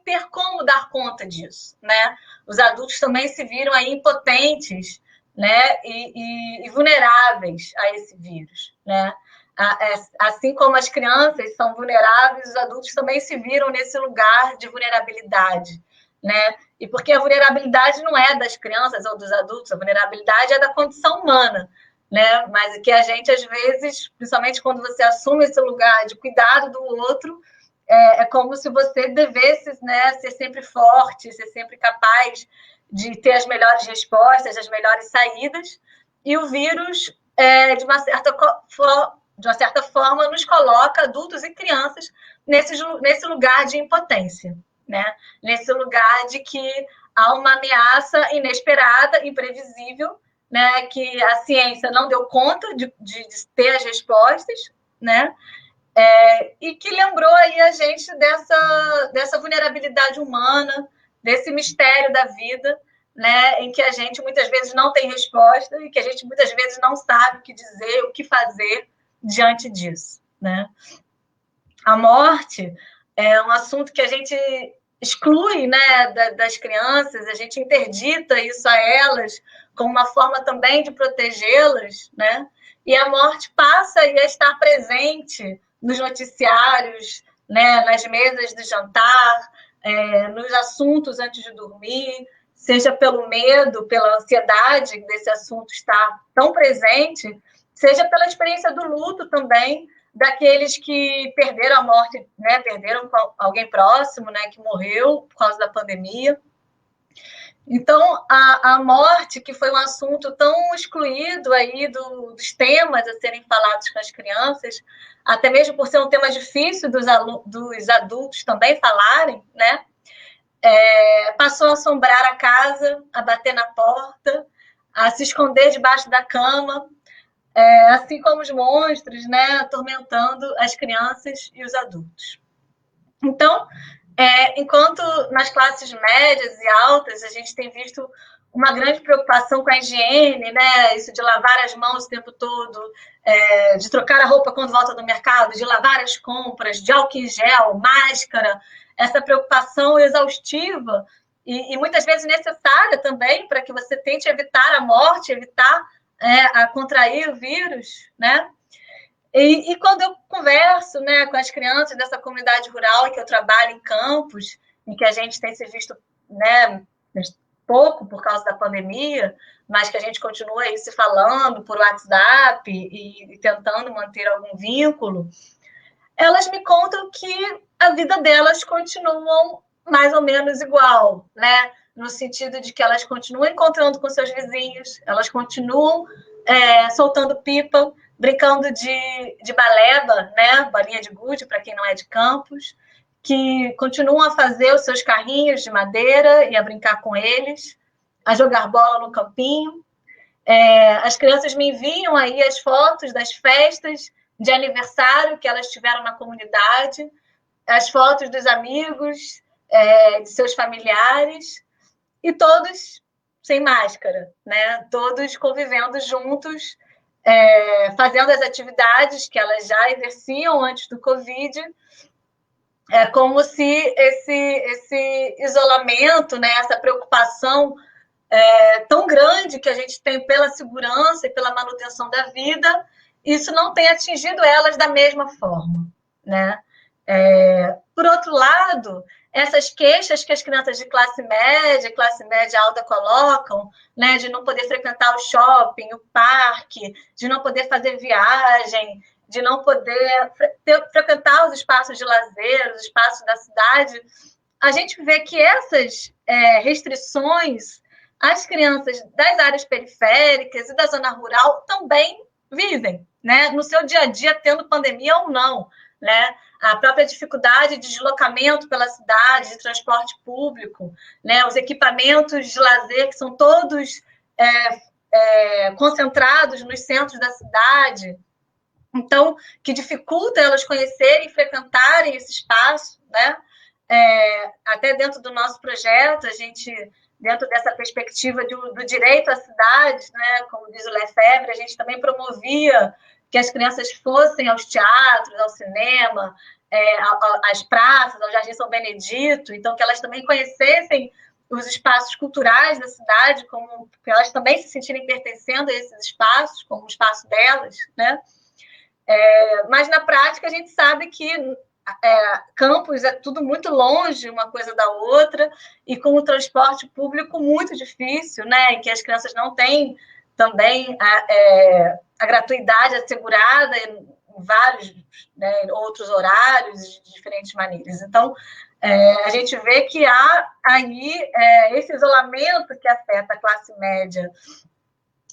ter como dar conta disso, né? Os adultos também se viram aí impotentes, né, e vulneráveis a esse vírus, né? Assim como as crianças são vulneráveis, os adultos também se viram nesse lugar de vulnerabilidade, né? E porque a vulnerabilidade não é das crianças ou dos adultos, a vulnerabilidade é da condição humana, né? Mas que a gente, às vezes, principalmente quando você assume esse lugar de cuidado do outro, é como se você devesse, né, ser sempre forte, ser sempre capaz de ter as melhores respostas, as melhores saídas, e o vírus, de uma certa forma, nos coloca, adultos e crianças, nesse lugar de impotência, né? Nesse lugar de que há uma ameaça inesperada, imprevisível, né? Que a ciência não deu conta de ter as respostas, né? E que lembrou aí a gente dessa vulnerabilidade humana, desse mistério da vida, né, em que a gente muitas vezes não tem resposta e que a gente muitas vezes não sabe o que dizer, o que fazer diante disso, né? A morte é um assunto que a gente exclui, né, das crianças, a gente interdita isso a elas como uma forma também de protegê-las, né? E a morte passa a estar presente nos noticiários, né, nas mesas de jantar, nos assuntos antes de dormir, seja pelo medo, pela ansiedade desse assunto estar tão presente, seja pela experiência do luto também, daqueles que perderam a morte, né, perderam alguém próximo, né, que morreu por causa da pandemia. Então, a morte, que foi um assunto tão excluído aí dos temas a serem falados com as crianças, até mesmo por ser um tema difícil dos adultos também falarem, né? Passou a assombrar a casa, a bater na porta, a se esconder debaixo da cama, assim como os monstros, né, atormentando as crianças e os adultos. Então, enquanto nas classes médias e altas a gente tem visto uma grande preocupação com a higiene, né? Isso de lavar as mãos o tempo todo, de trocar a roupa quando volta do mercado, de lavar as compras, de álcool em gel, máscara, essa preocupação exaustiva e muitas vezes necessária também para que você tente evitar a morte, evitar a contrair o vírus, né? E quando eu converso, né, com as crianças dessa comunidade rural, que eu trabalho em campos, em que a gente tem se visto, né, pouco por causa da pandemia, mas que a gente continua aí se falando por WhatsApp e tentando manter algum vínculo, elas me contam que a vida delas continua mais ou menos igual, né? no sentido de que elas continuam encontrando com seus vizinhos, elas continuam soltando pipa, brincando de baleba, né? Bolinha de gude, para quem não é de Campos, que continuam a fazer os seus carrinhos de madeira e a brincar com eles, a jogar bola no campinho. As crianças me enviam aí as fotos das festas de aniversário que elas tiveram na comunidade, as fotos dos amigos, de seus familiares, e todos sem máscara, né? Todos convivendo juntos, fazendo as atividades que elas já exerciam antes do Covid. É como se esse isolamento, né, essa preocupação tão grande que a gente tem pela segurança e pela manutenção da vida, isso não tem atingido elas da mesma forma, né? Por outro lado, essas queixas que as crianças de classe média alta colocam, né, de não poder frequentar o shopping, o parque, de não poder fazer viagem, de não poder frequentar os espaços de lazer, os espaços da cidade, a gente vê que essas restrições as crianças das áreas periféricas e da zona rural também vivem, né, no seu dia a dia, tendo pandemia ou não, né? A própria dificuldade de deslocamento pela cidade, de transporte público, né? Os equipamentos de lazer que são todos concentrados nos centros da cidade, então, que dificulta elas conhecerem e frequentarem esse espaço, né? Até dentro do nosso projeto, a gente, dentro dessa perspectiva do direito à cidade, né, como diz o Lefebvre, a gente também promovia que as crianças fossem aos teatros, ao cinema, às praças, ao Jardim São Benedito, então que elas também conhecessem os espaços culturais da cidade, como que elas também se sentirem pertencendo a esses espaços, como o espaço delas, né? Mas na prática a gente sabe que Campos é tudo muito longe uma coisa da outra, e com o transporte público muito difícil, né, em que as crianças não têm também a gratuidade assegurada em vários, né, outros horários, de diferentes maneiras. Então, a gente vê que há aí esse isolamento que afeta a classe média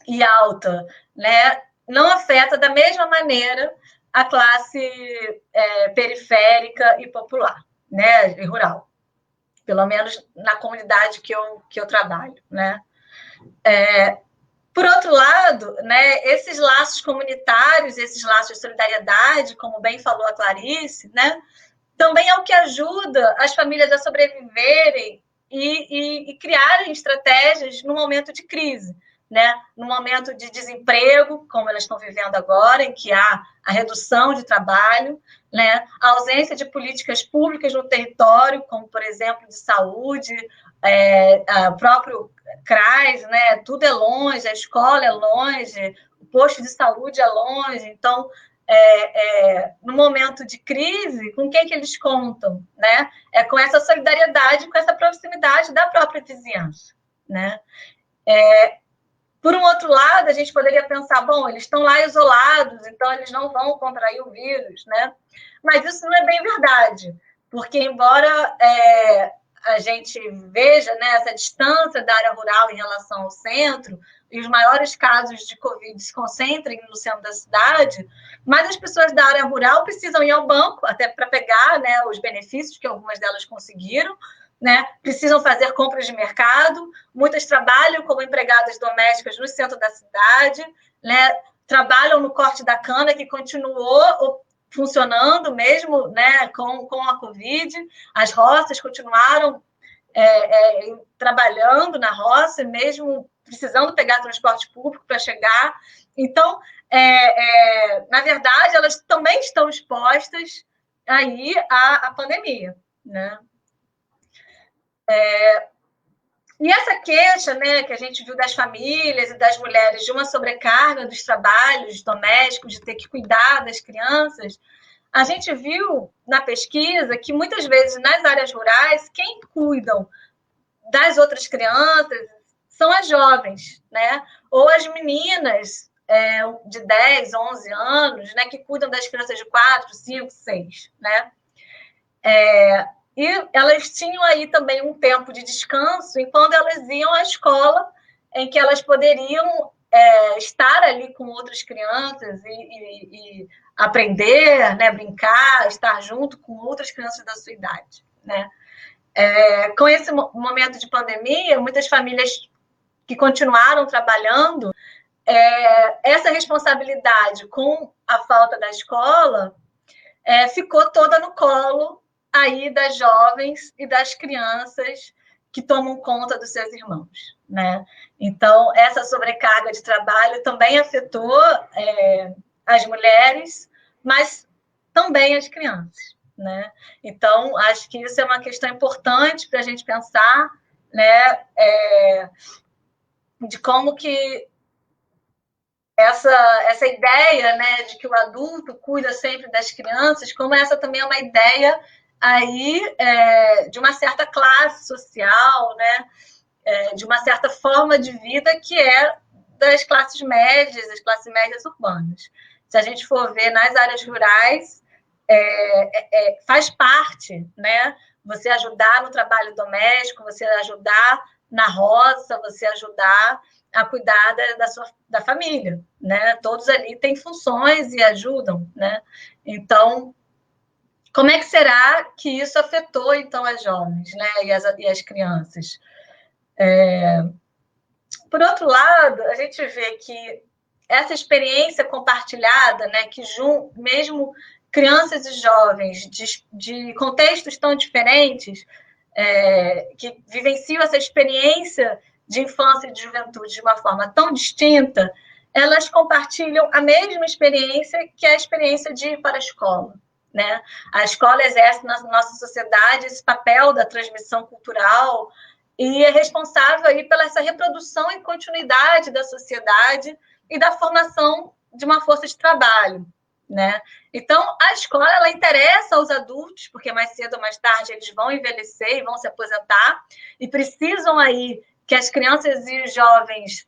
e alta, né, não afeta da mesma maneira a classe periférica e popular, né, e rural, pelo menos na comunidade que eu trabalho, né. Por outro lado, né, esses laços comunitários, esses laços de solidariedade, como bem falou a Clarice, né, também é o que ajuda as famílias a sobreviverem e criarem estratégias no momento de crise, né? No momento de desemprego, como elas estão vivendo agora, em que há a redução de trabalho, né? A ausência de políticas públicas no território, como, por exemplo, de saúde, o próprio CRAS, né? Tudo é longe, a escola é longe, o posto de saúde é longe. Então, no momento de crise, com quem que eles contam, né? Com essa solidariedade, com essa proximidade da própria vizinhança, né? Por um outro lado, a gente poderia pensar, bom, eles estão lá isolados, então eles não vão contrair o vírus, né? Mas isso não é bem verdade, porque embora a gente veja, né, essa distância da área rural em relação ao centro, e os maiores casos de Covid se concentrem no centro da cidade, mas as pessoas da área rural precisam ir ao banco, até para pegar, né, os benefícios que algumas delas conseguiram, né? Precisam fazer compras de mercado, muitas trabalham como empregadas domésticas no centro da cidade, né? Trabalham no corte da cana, que continuou funcionando mesmo, né, com a Covid, as roças continuaram trabalhando na roça, mesmo precisando pegar transporte público para chegar. Então, na verdade, elas também estão expostas aí à pandemia, né? E essa queixa, né, que a gente viu das famílias e das mulheres de uma sobrecarga dos trabalhos domésticos, de ter que cuidar das crianças, a gente viu na pesquisa que muitas vezes nas áreas rurais, quem cuidam das outras crianças são as jovens, né? Ou as meninas de 10, 11 anos, né, que cuidam das crianças de 4, 5, 6, né? E elas tinham aí também um tempo de descanso enquanto elas iam à escola, em que elas poderiam estar ali com outras crianças e aprender, né, brincar, estar junto com outras crianças da sua idade, né? Com esse momento de pandemia, muitas famílias que continuaram trabalhando, essa responsabilidade com a falta da escola ficou toda no colo aí das jovens e das crianças que tomam conta dos seus irmãos, né? Então, essa sobrecarga de trabalho também afetou as mulheres, mas também as crianças, né? Então, acho que isso é uma questão importante para a gente pensar, né? De como que essa ideia, né, de que o adulto cuida sempre das crianças, como essa também é uma ideia aí de uma certa classe social, né, de uma certa forma de vida que é das classes médias urbanas. Se a gente for ver nas áreas rurais, faz parte, né, você ajudar no trabalho doméstico, você ajudar na roça, você ajudar a cuidar da família, né? Todos ali têm funções e ajudam, né? Então, como é que será que isso afetou, então, as jovens, né? E as crianças? Por outro lado, a gente vê que essa experiência compartilhada, né? Que mesmo crianças e jovens de contextos tão diferentes, que vivenciam essa experiência de infância e de juventude de uma forma tão distinta, elas compartilham a mesma experiência, que é a experiência de ir para a escola, né? A escola exerce na nossa sociedade esse papel da transmissão cultural e é responsável aí pela essa reprodução e continuidade da sociedade e da formação de uma força de trabalho, né? Então, a escola, ela interessa aos adultos, porque mais cedo ou mais tarde eles vão envelhecer e vão se aposentar, e precisam aí que as crianças e os jovens,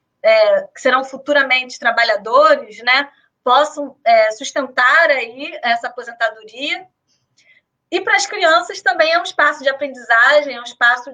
que serão futuramente trabalhadores, né, possam sustentar aí essa aposentadoria. E para as crianças também é um espaço de aprendizagem, é um espaço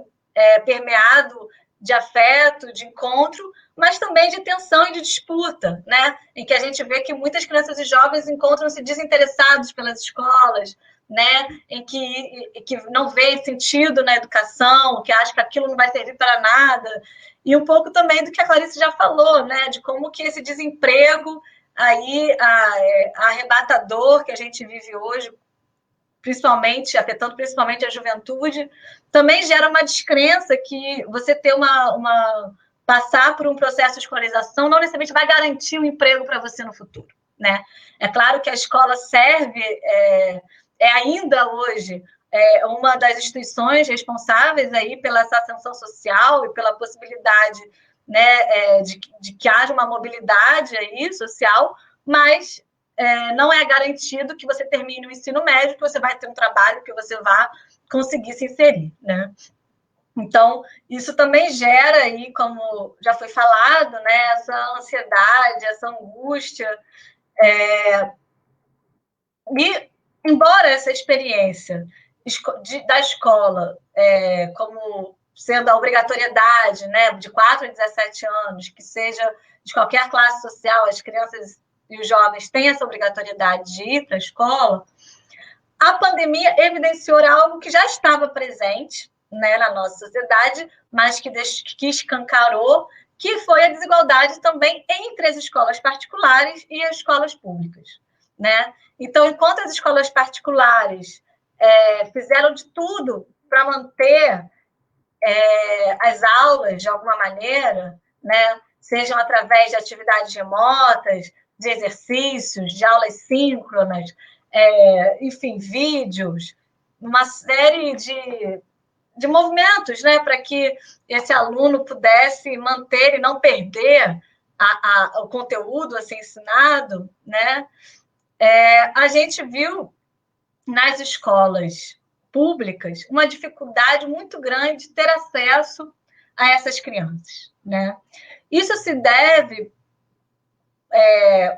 permeado de afeto, de encontro, mas também de tensão e de disputa, né? Em que a gente vê que muitas crianças e jovens encontram-se desinteressados pelas escolas, né? Em que não vê sentido na educação, que acha que aquilo não vai servir para nada. E um pouco também do que a Clarice já falou, né? De como que esse desemprego aí arrebatador que a gente vive hoje, afetando principalmente a juventude, também gera uma descrença que você ter passar por um processo de escolarização não necessariamente vai garantir um emprego para você no futuro, né? É claro que a escola serve, ainda hoje, uma das instituições responsáveis aí pela essa ascensão social e pela possibilidade, né, de que haja uma mobilidade aí social, mas não é garantido que você termine o ensino médio, que você vai ter um trabalho, que você vai conseguir se inserir, né? Então, isso também gera aí, como já foi falado, né, essa ansiedade, essa angústia. E, embora essa experiência da escola, como sendo a obrigatoriedade, né, de 4 a 17 anos, que seja de qualquer classe social, as crianças e os jovens têm essa obrigatoriedade de ir para a escola, a pandemia evidenciou algo que já estava presente, né, na nossa sociedade, mas que escancarou, que foi a desigualdade também entre as escolas particulares e as escolas públicas, né? Então, enquanto as escolas particulares fizeram de tudo para manter as aulas de alguma maneira, né, sejam através de atividades remotas, de exercícios, de aulas síncronas, enfim, vídeos, uma série de movimentos, né, para que esse aluno pudesse manter e não perder o conteúdo a ser ensinado, né? A gente viu nas escolas públicas uma dificuldade muito grande de ter acesso a essas crianças, né? Isso se deve,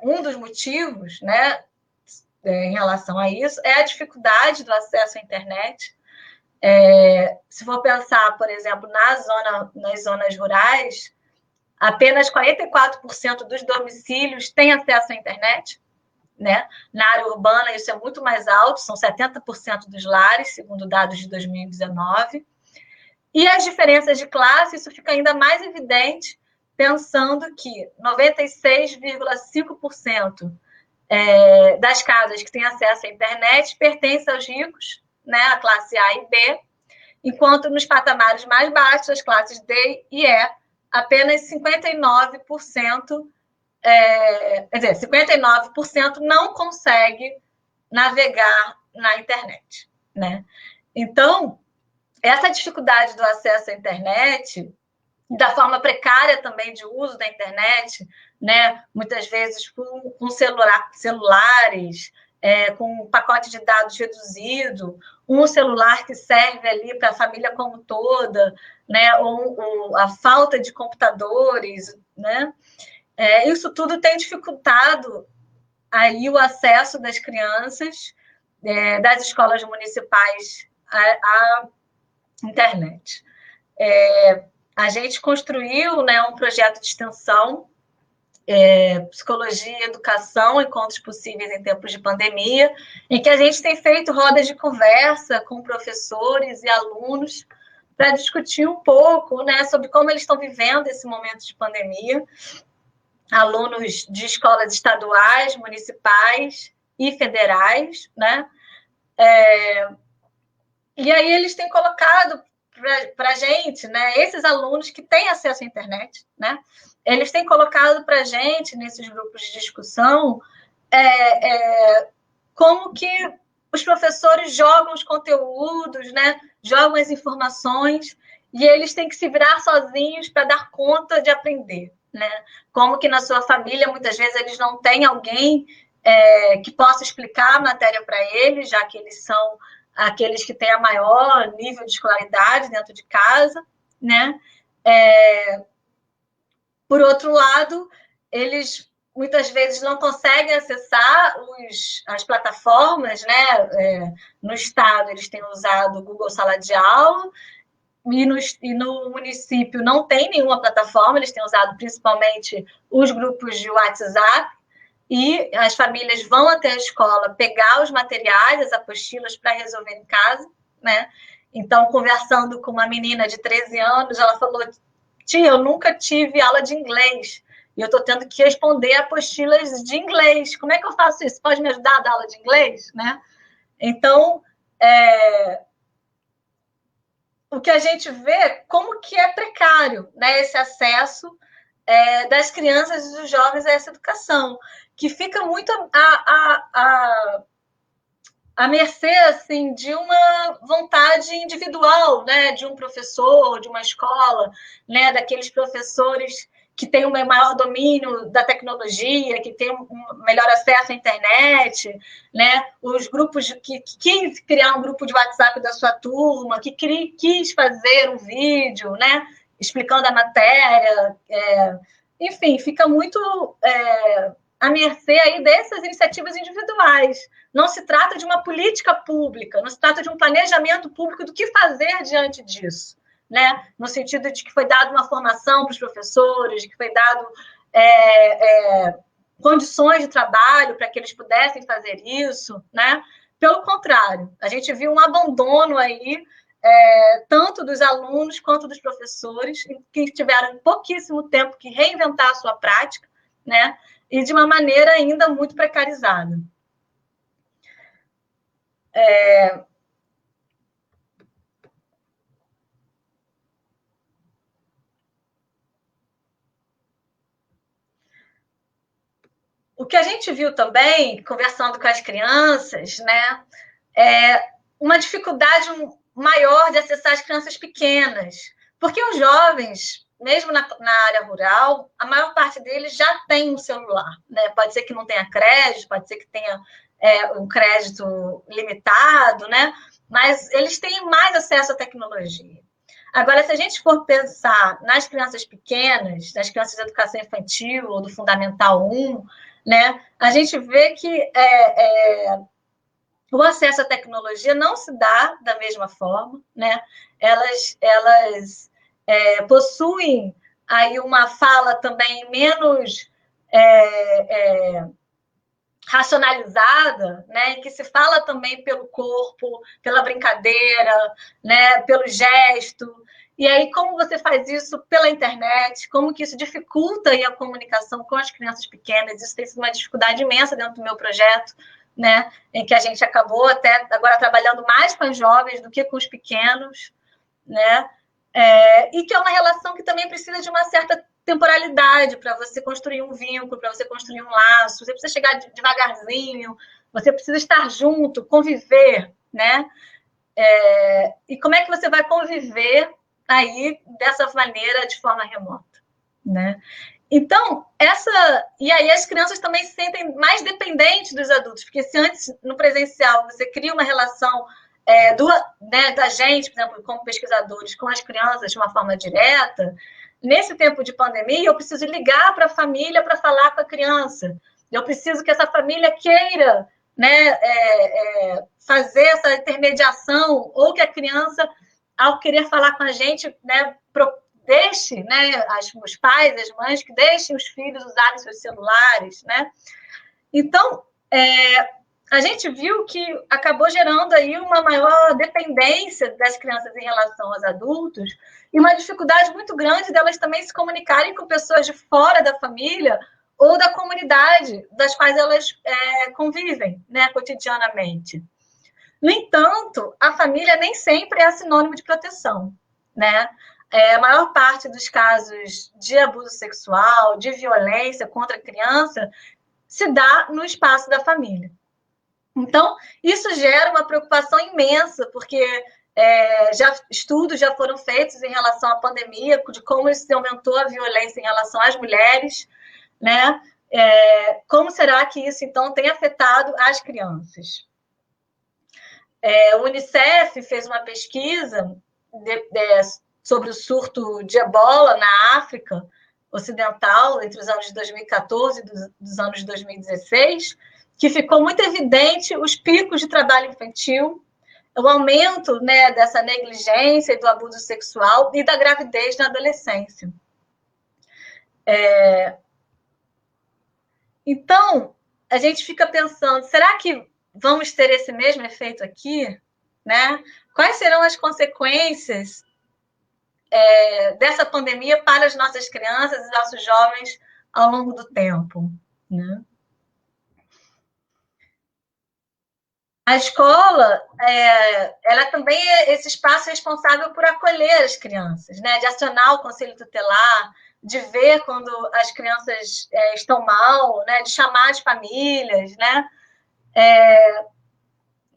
um dos motivos, né, em relação a isso, é a dificuldade do acesso à internet, Se for pensar, por exemplo, nas zonas rurais, apenas 44% dos domicílios têm acesso à internet, né? Na área urbana, isso é muito mais alto, são 70% dos lares, segundo dados de 2019. E as diferenças de classe, isso fica ainda mais evidente, pensando que 96,5% das casas que têm acesso à internet pertencem aos ricos, né? A classe A e B, enquanto nos patamares mais baixos, as classes D e E, apenas 59%, quer dizer, 59% não consegue navegar na internet, né? Então, essa dificuldade do acesso à internet, da forma precária também de uso da internet, né? Muitas vezes com celulares, com um pacote de dados reduzido, um celular que serve ali para a família como toda, né? ou a falta de computadores, né? Isso tudo tem dificultado aí o acesso das crianças das escolas municipais à internet. A gente construiu, né, um projeto de extensão, Psicologia e Educação, Encontros Possíveis em Tempos de Pandemia, em que a gente tem feito rodas de conversa com professores e alunos para discutir um pouco, né, sobre como eles estão vivendo esse momento de pandemia. Alunos de escolas estaduais, municipais e federais, né? E aí eles têm colocado para a gente, né? Esses alunos que têm acesso à internet, né? Eles têm colocado para a gente, nesses grupos de discussão, como que os professores jogam os conteúdos, né? Jogam as informações, e eles têm que se virar sozinhos para dar conta de aprender, né? Como que na sua família, muitas vezes, eles não têm alguém que possa explicar a matéria para eles, já que eles são aqueles que têm a maior nível de escolaridade dentro de casa, né? Por outro lado, eles muitas vezes não conseguem acessar as plataformas, né? No estado, eles têm usado o Google Sala de Aula, e no município não tem nenhuma plataforma, eles têm usado principalmente os grupos de WhatsApp, e as famílias vão até a escola pegar os materiais, as apostilas, para resolver em casa, né? Então, conversando com uma menina de 13 anos, ela falou: tia, eu nunca tive aula de inglês, e eu estou tendo que responder apostilas de inglês. Como é que eu faço isso? Pode me ajudar a dar aula de inglês? Né? Então, o que a gente vê como que é precário, né, esse acesso das crianças e dos jovens a essa educação, que fica muito à mercê assim, de uma vontade individual, né, de um professor, de uma escola, né, daqueles professores que têm um maior domínio da tecnologia, que têm um melhor acesso à internet, né? Os grupos que quis criar um grupo de WhatsApp da sua turma, que quis fazer um vídeo, né? Explicando a matéria, enfim, fica muito à mercê aí dessas iniciativas individuais. Não se trata de uma política pública, não se trata de um planejamento público do que fazer diante disso, né? No sentido de que foi dada uma formação para os professores, de que foi dado condições de trabalho para que eles pudessem fazer isso, né? Pelo contrário, a gente viu um abandono aí, tanto dos alunos quanto dos professores, que tiveram pouquíssimo tempo que reinventar a sua prática, né? E de uma maneira ainda muito precarizada. O que a gente viu também, conversando com as crianças, né, é uma dificuldade maior de acessar as crianças pequenas, porque os jovens, mesmo na área rural, a maior parte deles já tem um celular, né? Pode ser que não tenha crédito, pode ser que tenha um crédito limitado, né? Mas eles têm mais acesso à tecnologia. Agora, se a gente for pensar nas crianças pequenas, nas crianças de educação infantil ou do Fundamental 1, né, a gente vê que o acesso à tecnologia não se dá da mesma forma, né? Elas possuem aí uma fala também menos racionalizada, né? Que se fala também pelo corpo, pela brincadeira, né? Pelo gesto. E aí, como você faz isso pela internet? Como que isso dificulta aí a comunicação com as crianças pequenas? Isso tem sido uma dificuldade imensa dentro do meu projeto, né? Em que a gente acabou até agora trabalhando mais com os jovens do que com os pequenos, né? E que é uma relação que também precisa de uma certa temporalidade para você construir um vínculo, para você construir um laço. Você precisa chegar devagarzinho, você precisa estar junto, conviver, né? E como é que você vai conviver aí dessa maneira de forma remota, né? Então, e aí as crianças também se sentem mais dependentes dos adultos, porque se antes, no presencial, você cria uma relação da gente, por exemplo, como pesquisadores, com as crianças de uma forma direta, nesse tempo de pandemia, eu preciso ligar para a família para falar com a criança. Eu preciso que essa família queira, né, fazer essa intermediação, ou que a criança, ao querer falar com a gente, né, deixe, né, os pais, as mães, que deixem os filhos usarem seus celulares, né? Então, a gente viu que acabou gerando aí uma maior dependência das crianças em relação aos adultos e uma dificuldade muito grande delas também se comunicarem com pessoas de fora da família ou da comunidade das quais elas convivem, né, cotidianamente. No entanto, a família nem sempre é sinônimo de proteção, né? A maior parte dos casos de abuso sexual, de violência contra a criança, se dá no espaço da família. Então, isso gera uma preocupação imensa, porque estudos já foram feitos em relação à pandemia, de como isso aumentou a violência em relação às mulheres, né? Como será que isso, então, tem afetado as crianças? O Unicef fez uma pesquisa sobre o surto de ebola na África Ocidental, entre os anos de 2014 e dos anos de 2016, que ficou muito evidente os picos de trabalho infantil, o aumento, né, dessa negligência e do abuso sexual e da gravidez na adolescência. Então, a gente fica pensando, será que vamos ter esse mesmo efeito aqui? Né? Quais serão as consequências dessa pandemia para as nossas crianças e nossos jovens ao longo do tempo? Né? A escola, ela também é esse espaço responsável por acolher as crianças, né? De acionar o conselho tutelar, de ver quando as crianças estão mal, né? De chamar as famílias, né?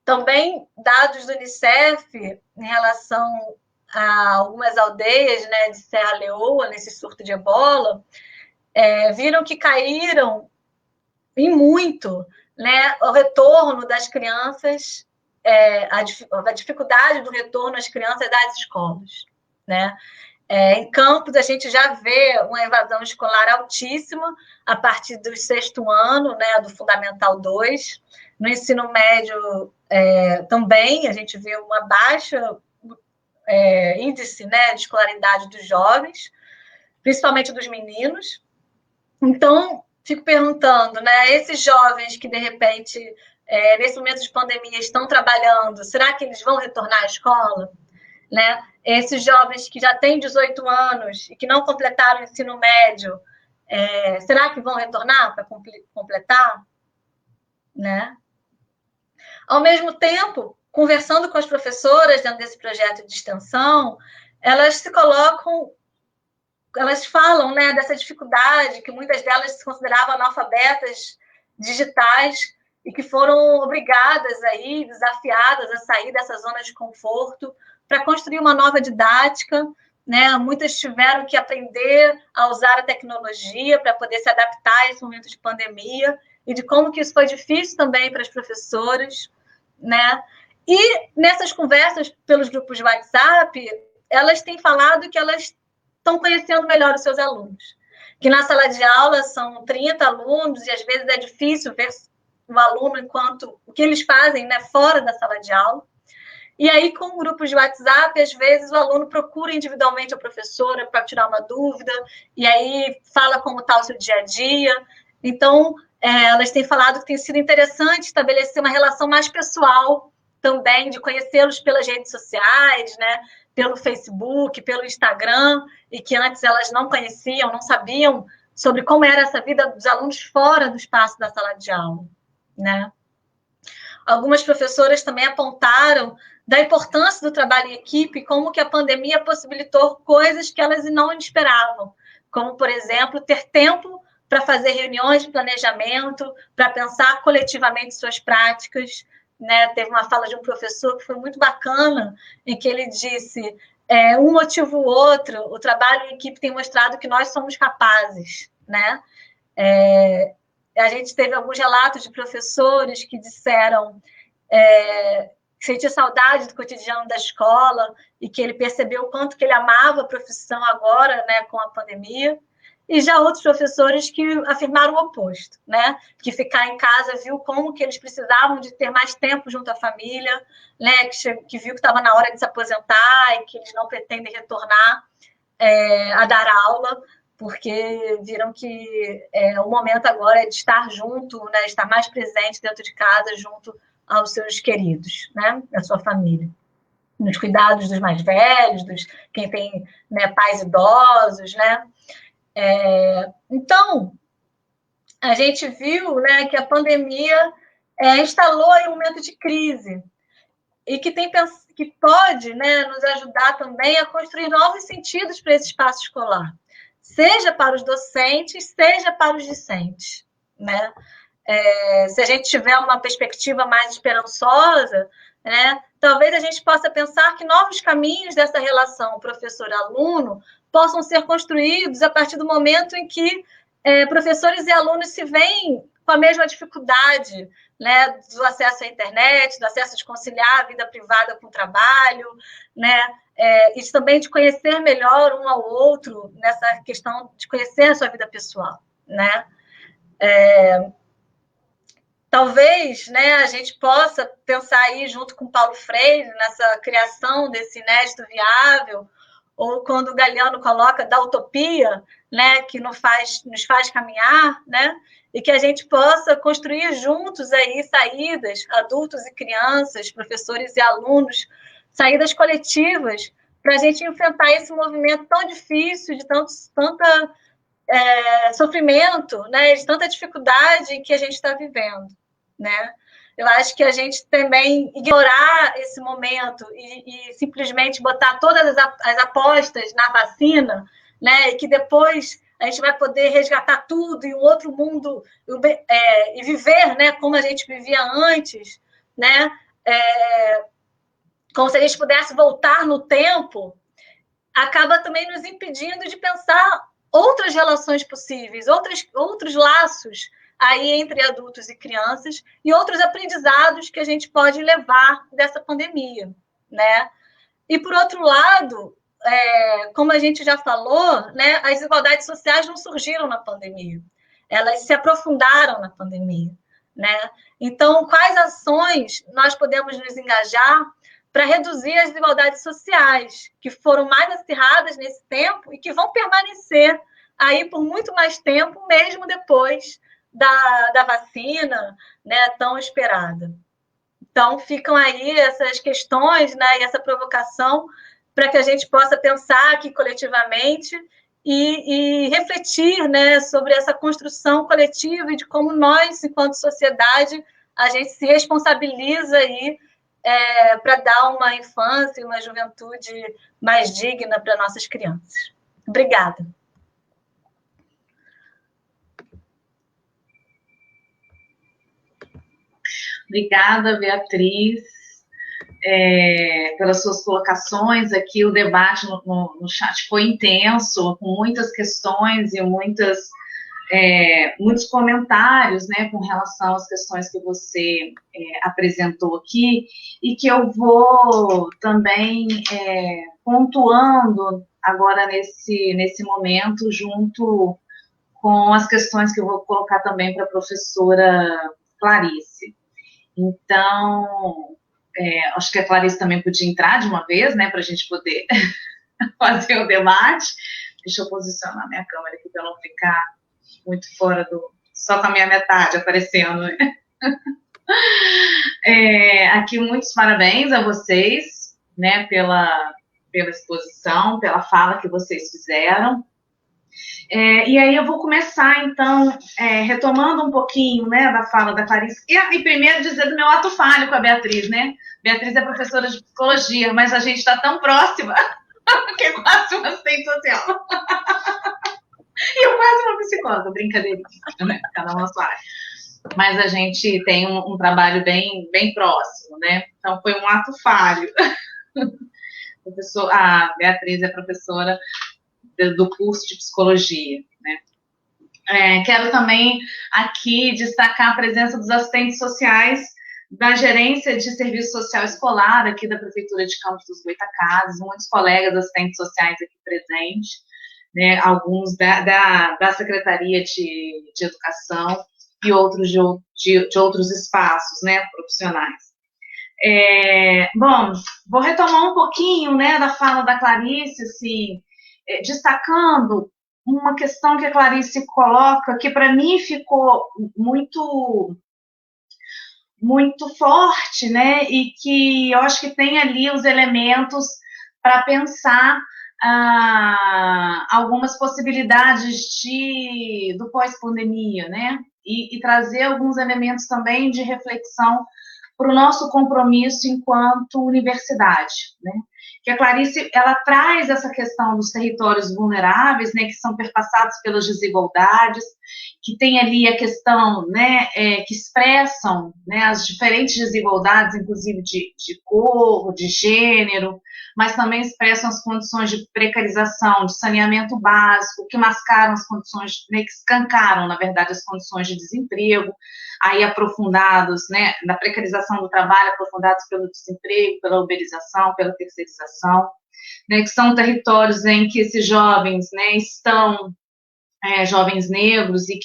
Também dados do Unicef em relação a algumas aldeias, né, de Serra Leoa, nesse surto de ebola, viram que caíram em muito, né, o retorno das crianças, a dificuldade do retorno às crianças das escolas, né? Em Campos, a gente já vê uma evasão escolar altíssima a partir do 6º ano, né, do Fundamental 2. No ensino médio também, a gente vê uma baixa índice, né, de escolaridade dos jovens, principalmente dos meninos. Então, fico perguntando, né, esses jovens que, de repente, nesse momento de pandemia, estão trabalhando, será que eles vão retornar à escola? Né? Esses jovens que já têm 18 anos e que não completaram o ensino médio, será que vão retornar para completar? Né? Ao mesmo tempo, conversando com as professoras dentro desse projeto de extensão, elas se colocam, elas falam, né, dessa dificuldade, que muitas delas se consideravam analfabetas digitais e que foram obrigadas aí, desafiadas a sair dessa zona de conforto para construir uma nova didática, né? Muitas tiveram que aprender a usar a tecnologia para poder se adaptar a esse momento de pandemia e de como que isso foi difícil também para as professoras, né? E nessas conversas pelos grupos de WhatsApp, elas têm falado que elas estão conhecendo melhor os seus alunos, que na sala de aula são 30 alunos e às vezes é difícil ver o aluno enquanto o que eles fazem, né, fora da sala de aula. E aí, com grupos de WhatsApp, às vezes o aluno procura individualmente a professora para tirar uma dúvida, e aí fala como está o seu dia a dia. Então, elas têm falado que tem sido interessante estabelecer uma relação mais pessoal também, de conhecê-los pelas redes sociais, né, pelo Facebook, pelo Instagram, e que antes elas não conheciam, não sabiam sobre como era essa vida dos alunos fora do espaço da sala de aula, né? Algumas professoras também apontaram da importância do trabalho em equipe, como que a pandemia possibilitou coisas que elas não esperavam, como, por exemplo, ter tempo para fazer reuniões de planejamento, para pensar coletivamente suas práticas, né? Teve uma fala de um professor que foi muito bacana, em que ele disse, um motivo ou outro, o trabalho em equipe tem mostrado que nós somos capazes, né? A gente teve alguns relatos de professores que disseram que sentia saudade do cotidiano da escola e que ele percebeu o quanto que ele amava a profissão agora, né, com a pandemia. E já outros professores que afirmaram o oposto, né? Que ficar em casa viu como que eles precisavam de ter mais tempo junto à família, né? Que viu que estava na hora de se aposentar e que eles não pretendem retornar a dar aula, porque viram que o momento agora é de estar junto, né? Estar mais presente dentro de casa, junto aos seus queridos, né? A sua família. Nos cuidados dos mais velhos, quem tem, né, pais idosos, né? Então, a gente viu, né, que a pandemia instalou aí um momento de crise e que pode, né, nos ajudar também a construir novos sentidos para esse espaço escolar, seja para os docentes, seja para os discentes, né? Se a gente tiver uma perspectiva mais esperançosa, né, talvez a gente possa pensar que novos caminhos dessa relação professor-aluno possam ser construídos a partir do momento em que professores e alunos se veem com a mesma dificuldade, né, do acesso à internet, do acesso de conciliar a vida privada com o trabalho, né, e também de conhecer melhor um ao outro nessa questão de conhecer a sua vida pessoal, né? Talvez, né, a gente possa pensar aí junto com Paulo Freire nessa criação desse inédito viável, ou quando o Galeano coloca da utopia, né, que nos faz caminhar, né, e que a gente possa construir juntos aí saídas, adultos e crianças, professores e alunos, saídas coletivas, para a gente enfrentar esse movimento tão difícil, de tanta sofrimento, né, de tanta dificuldade que a gente está vivendo, né? Eu acho que a gente também ignorar esse momento e simplesmente botar todas as apostas na vacina, né, e que depois a gente vai poder resgatar tudo e um outro mundo e viver, né, como a gente vivia antes, né, como se a gente pudesse voltar no tempo, acaba também nos impedindo de pensar outras relações possíveis, outros laços aí entre adultos e crianças e outros aprendizados que a gente pode levar dessa pandemia, né? E, por outro lado, como a gente já falou, né, as desigualdades sociais não surgiram na pandemia, elas se aprofundaram na pandemia, né? Então, quais ações nós podemos nos engajar para reduzir as desigualdades sociais, que foram mais acirradas nesse tempo e que vão permanecer aí por muito mais tempo, mesmo depois da vacina, né, tão esperada. Então, ficam aí essas questões, né, e essa provocação para que a gente possa pensar aqui coletivamente e refletir, né, sobre essa construção coletiva e de como nós, enquanto sociedade, a gente se responsabiliza aí para dar uma infância e uma juventude mais digna para nossas crianças. Obrigada. Obrigada, Beatriz, pelas suas colocações aqui. O debate no chat foi intenso, com muitas questões e muitos comentários, né, com relação às questões que você apresentou aqui, e que eu vou também pontuando agora nesse momento, junto com as questões que eu vou colocar também para a professora Clarice. Então, acho que a Clarice também podia entrar de uma vez, né, para a gente poder fazer o debate. Deixa eu posicionar minha câmera aqui para não ficar muito fora só com a minha metade aparecendo, né? Aqui, muitos parabéns a vocês, né, pela exposição, pela fala que vocês fizeram. E aí eu vou começar, então, retomando um pouquinho, né, da fala da Clarice, e primeiro dizer do meu ato falho com a Beatriz, né? Beatriz é professora de psicologia, mas a gente está tão próxima que é quase uma assistente social. E eu quase uma psicóloga, brincadeirinha, né? Cada um na sua área. Mas a gente tem um trabalho bem, bem próximo, né? Então, foi um ato falho. A Beatriz é professora do curso de psicologia, né? Quero também aqui destacar a presença dos assistentes sociais da Gerência de Serviço Social Escolar aqui da Prefeitura de Campos dos Goytacazes, muitos colegas assistentes sociais aqui presentes, né? Alguns da Secretaria de Educação e outros de outros espaços, né, profissionais. Bom, vou retomar um pouquinho, né, da fala da Clarice, assim, destacando uma questão que a Clarice coloca, que para mim ficou muito, muito forte, né, e que eu acho que tem ali os elementos para pensar algumas possibilidades do pós-pandemia, né, e trazer alguns elementos também de reflexão para o nosso compromisso enquanto universidade, né? Que a Clarice, ela traz essa questão dos territórios vulneráveis, né, que são perpassados pelas desigualdades, que tem ali a questão, né, que expressam, né, as diferentes desigualdades, inclusive de cor, de gênero, mas também expressam as condições de precarização, de saneamento básico, que mascaram as condições, né, que escancaram, na verdade, as condições de desemprego, aí aprofundados, né, da precarização do trabalho, aprofundados pelo desemprego, pela uberização, pela terceirização, né, que são territórios em que esses jovens, né, estão, jovens negros, e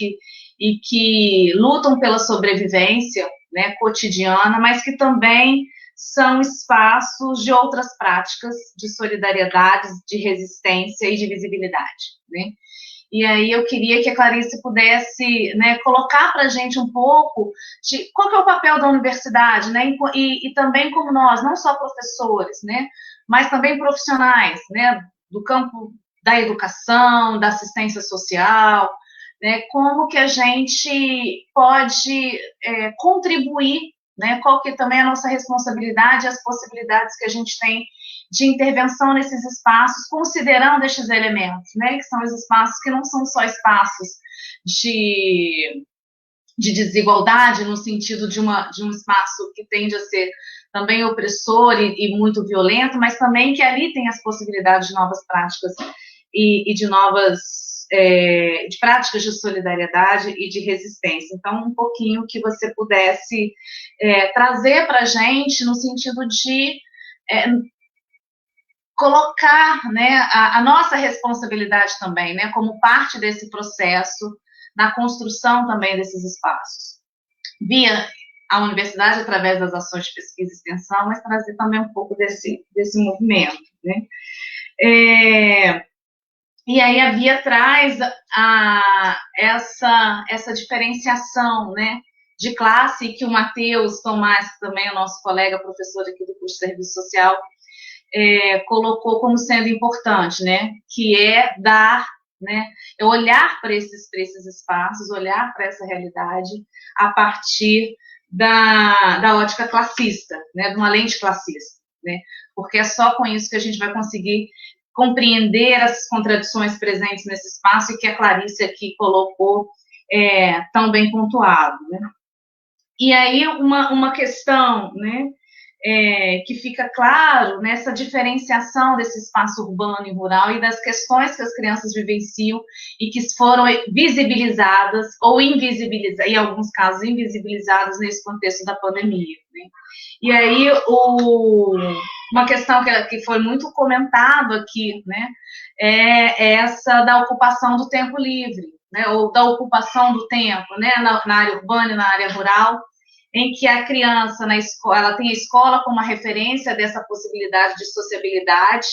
que lutam pela sobrevivência, né, cotidiana, mas que também são espaços de outras práticas de solidariedade, de resistência e de visibilidade, né? E aí eu queria que a Clarice pudesse, né, colocar para a gente um pouco de qual que é o papel da universidade, né, e também como nós, não só professores, né, mas também profissionais, né, do campo da educação, da assistência social, né, como que a gente pode contribuir, né, qual que também é a nossa responsabilidade e as possibilidades que a gente tem de intervenção nesses espaços, considerando estes elementos, né, que são os espaços que não são só espaços de desigualdade, no sentido de um espaço que tende a ser também opressor e muito violento, mas também que ali tem as possibilidades de novas práticas e de novas de práticas de solidariedade e de resistência. Então, um pouquinho que você pudesse trazer para a gente no sentido de colocar, né, a nossa responsabilidade também, né, como parte desse processo, na construção também desses espaços. Via a universidade através das ações de pesquisa e extensão, mas trazer também um pouco desse movimento, né. E aí a Bia traz essa diferenciação, né, de classe, que o Matheus Tomás, que também é o nosso colega professor aqui do curso de Serviço Social, colocou como sendo importante, né, que é dar, né, é olhar para esses espaços, olhar para essa realidade a partir da ótica classista, né, de uma lente classista, né, porque é só com isso que a gente vai conseguir compreender as contradições presentes nesse espaço e que a Clarice aqui colocou tão bem pontuado, né. E aí uma questão, né, que fica claro nessa diferenciação desse espaço urbano e rural e das questões que as crianças vivenciam e que foram visibilizadas ou invisibilizadas, em alguns casos invisibilizadas nesse contexto da pandemia, né? E aí uma questão que foi muito comentado aqui, né, é essa da ocupação do tempo livre, né, ou da ocupação do tempo, né, na área urbana e na área rural, em que a criança na escola, ela tem a escola como uma referência dessa possibilidade de sociabilidade,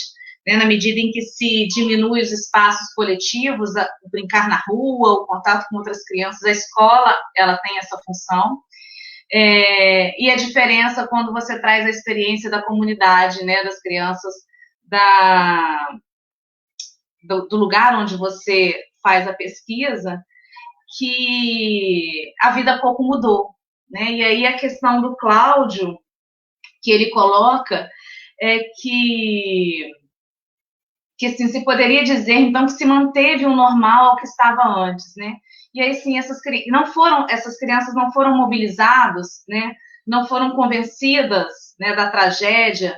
né, na medida em que se diminui os espaços coletivos, o brincar na rua, o contato com outras crianças, a escola, ela tem essa função. E a diferença quando você traz a experiência da comunidade, né, das crianças, do lugar onde você faz a pesquisa, que a vida pouco mudou, né? E aí a questão do Cláudio, que ele coloca, é que assim, se poderia dizer, então, que se manteve o normal ao que estava antes, né? E aí, sim, essas crianças não foram mobilizadas, né? Não foram convencidas, né, da tragédia,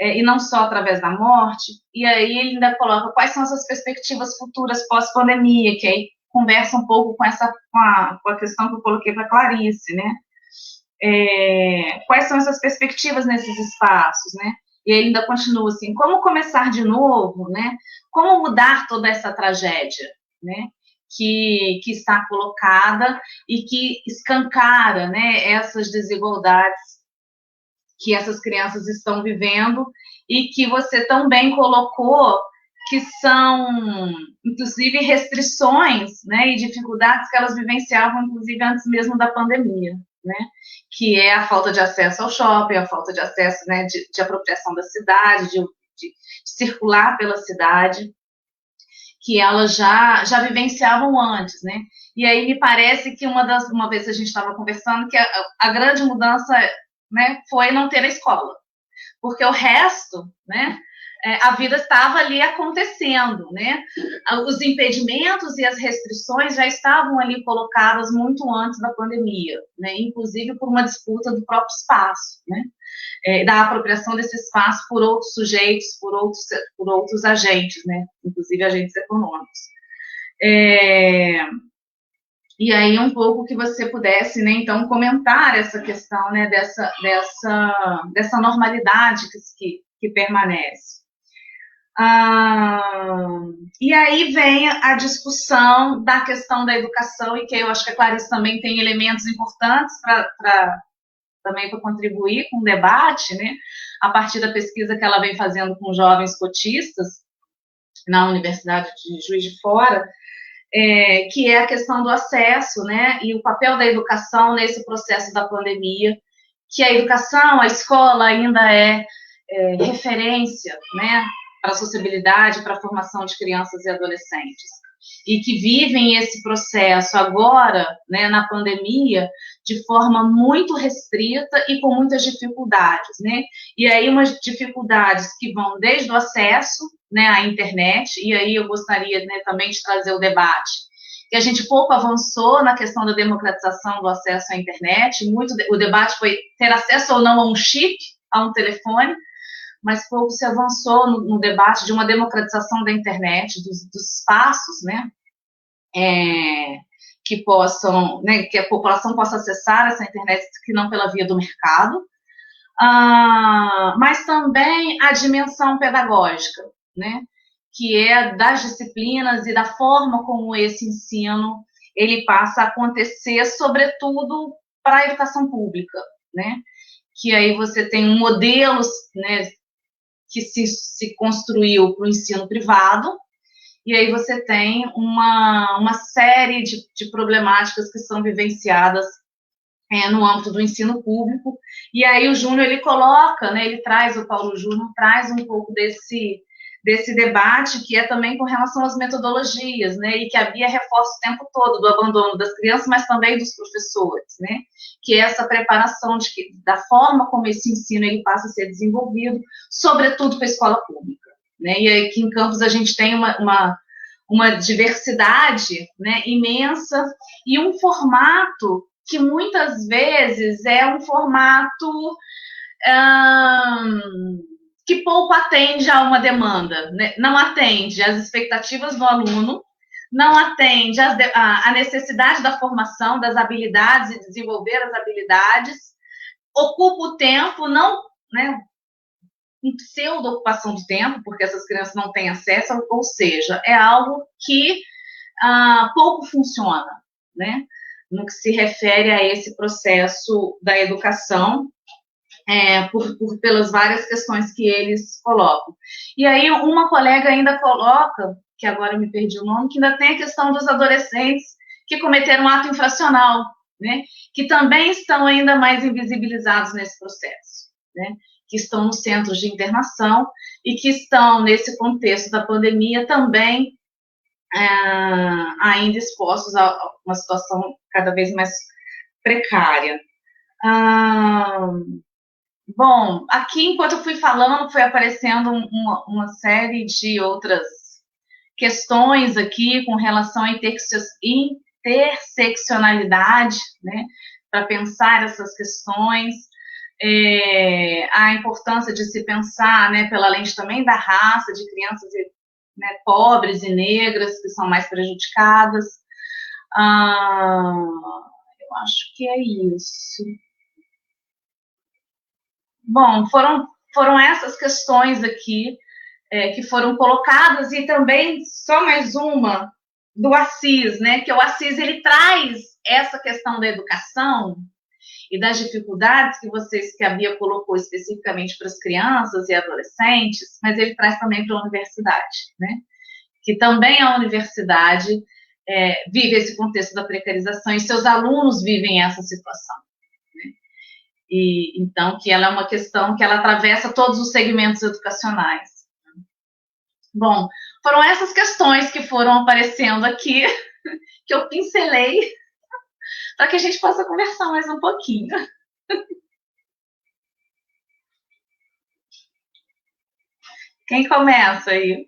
e não só através da morte. E aí ele ainda coloca quais são essas perspectivas futuras pós-pandemia, que aí conversa um pouco com a questão que eu coloquei para a Clarice, né? Quais são essas perspectivas nesses espaços, né? E ele ainda continua assim, como começar de novo, né? Como mudar toda essa tragédia, né? Que está colocada e que escancara, né, essas desigualdades que essas crianças estão vivendo e que você tão bem colocou que são, inclusive, restrições, né, e dificuldades que elas vivenciavam, inclusive, antes mesmo da pandemia, né, que é a falta de acesso ao shopping, a falta de acesso, né, de apropriação da cidade, de circular pela cidade, que elas já vivenciavam antes, né, e aí me parece que uma vez a gente estava conversando, que a grande mudança, né, foi não ter a escola, porque o resto, né, a vida estava ali acontecendo, né? Os impedimentos e as restrições já estavam ali colocadas muito antes da pandemia, né? Inclusive por uma disputa do próprio espaço, né? Da apropriação desse espaço por outros sujeitos, por outros agentes, né? Inclusive agentes econômicos. E aí um pouco que você pudesse, né, então, comentar essa questão, né, dessa normalidade que permanece. E aí vem a discussão da questão da educação, e que eu acho que a Clarice também tem elementos importantes também para contribuir com o debate, né, a partir da pesquisa que ela vem fazendo com jovens cotistas na Universidade de Juiz de Fora, que é a questão do acesso, né, e o papel da educação nesse processo da pandemia, que a educação, a escola ainda é referência, né, para a sociabilidade, para a formação de crianças e adolescentes, e que vivem esse processo agora, né, na pandemia, de forma muito restrita e com muitas dificuldades, né, e aí umas dificuldades que vão desde o acesso, né, à internet, e aí eu gostaria, né, também de trazer o debate, que a gente pouco avançou na questão da democratização do acesso à internet, o debate foi ter acesso ou não a um chip, a um telefone, mas pouco se avançou no debate de uma democratização da internet, dos espaços, né, que possam, né, que a população possa acessar essa internet, que não pela via do mercado, mas também a dimensão pedagógica, né, que é das disciplinas e da forma como esse ensino ele passa a acontecer, sobretudo para a educação pública, né, que aí você tem um modelo, né, que se construiu para o ensino privado, e aí você tem uma série de problemáticas que são vivenciadas no âmbito do ensino público, e aí o Júnior, ele coloca, né, o Paulo Júnior traz um pouco desse debate, que é também com relação às metodologias, né, e que a Bia reforça o tempo todo, do abandono das crianças, mas também dos professores, né, que é essa preparação da forma como esse ensino ele passa a ser desenvolvido, sobretudo para a escola pública, né, e aqui em Campos a gente tem uma diversidade, né, imensa, e um formato que muitas vezes é um formato que pouco atende a uma demanda, né? Não atende às expectativas do aluno, não atende à necessidade da formação das habilidades e desenvolver as habilidades, ocupa o tempo, não, né, em pseudo-ocupação de tempo, porque essas crianças não têm acesso, ou seja, é algo que pouco funciona, né? No que se refere a esse processo da educação, pelas várias questões que eles colocam. E aí uma colega ainda coloca, que agora eu me perdi o nome, que ainda tem a questão dos adolescentes que cometeram um ato infracional, né? Que também estão ainda mais invisibilizados nesse processo, né? Que estão nos centros de internação e que estão, nesse contexto da pandemia, também ainda expostos a uma situação cada vez mais precária. Bom, aqui, enquanto eu fui falando, foi aparecendo uma série de outras questões aqui com relação à interseccionalidade, né, para pensar essas questões, a importância de se pensar, né, pela lente também da raça, de crianças, né, pobres e negras, que são mais prejudicadas. Eu acho que é isso. Bom, foram essas questões aqui que foram colocadas, e também só mais uma do Assis, né? Que o Assis, ele traz essa questão da educação e das dificuldades que a Bia colocou especificamente para as crianças e adolescentes, mas ele traz também para a universidade, né? Que também a universidade vive esse contexto da precarização e seus alunos vivem essa situação. E, então, que ela é uma questão que ela atravessa todos os segmentos educacionais. Bom, foram essas questões que foram aparecendo aqui, que eu pincelei, para que a gente possa conversar mais um pouquinho. Quem começa aí?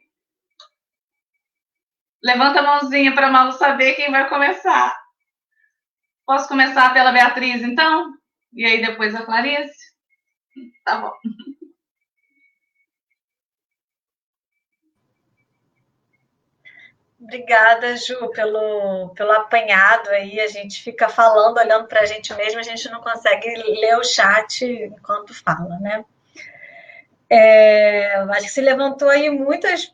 Levanta a mãozinha para a Malu saber quem vai começar. Posso começar pela Beatriz, então? E aí depois a Clarice? Tá bom. Obrigada, Ju, pelo apanhado aí. A gente fica falando, olhando para a gente mesmo, a gente não consegue ler o chat enquanto fala, né? Acho que se levantou aí muitas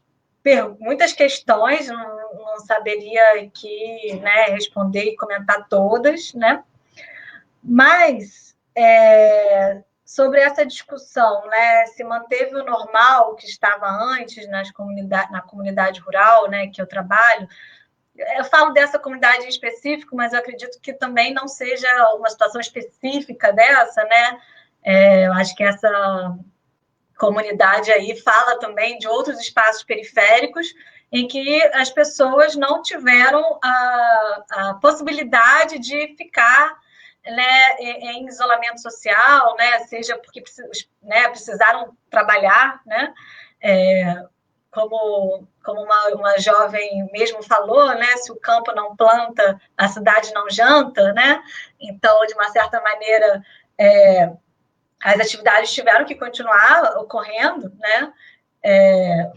questões, não saberia aqui, né, responder e comentar todas, né? Mas sobre essa discussão, né, se manteve o normal que estava antes na comunidade rural, né, que eu trabalho. Eu falo dessa comunidade em específico, mas eu acredito que também não seja uma situação específica dessa, né? Eu acho que essa comunidade aí fala também de outros espaços periféricos em que as pessoas não tiveram a possibilidade de ficar, né, em isolamento social, né, seja porque precisaram trabalhar, né, como uma jovem mesmo falou, né, se o campo não planta, a cidade não janta, né, então, de uma certa maneira, as atividades tiveram que continuar ocorrendo, né,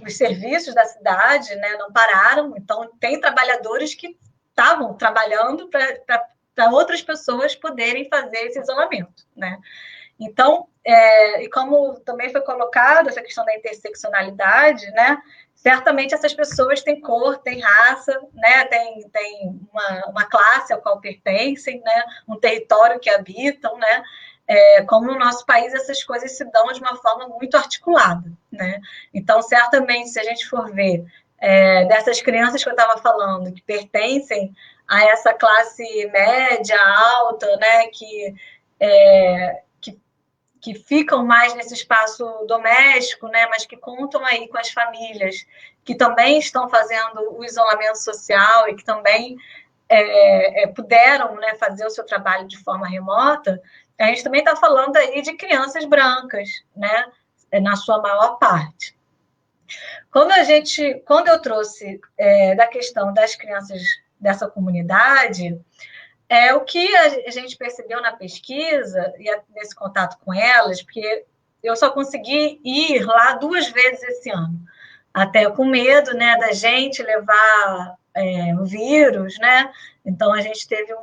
os serviços da cidade, né, não pararam, então tem trabalhadores que estavam trabalhando para outras pessoas poderem fazer esse isolamento, né? Então, e como também foi colocado essa questão da interseccionalidade, né? Certamente essas pessoas têm cor, têm raça, né? Tem uma classe a qual pertencem, né? Um território que habitam, né? Como no nosso país essas coisas se dão de uma forma muito articulada, né? Então, certamente, se a gente for ver dessas crianças que eu estava falando, que pertencem a essa classe média, alta, né? Que ficam mais nesse espaço doméstico, né? Mas que contam aí com as famílias que também estão fazendo o isolamento social e que também puderam, né, fazer o seu trabalho de forma remota. A gente também está falando aí de crianças brancas, né, na sua maior parte. Quando eu trouxe da questão das crianças dessa comunidade, o que a gente percebeu na pesquisa e nesse contato com elas, porque eu só consegui ir lá 2 vezes esse ano, até com medo, né, da gente levar o vírus, né? Então a gente teve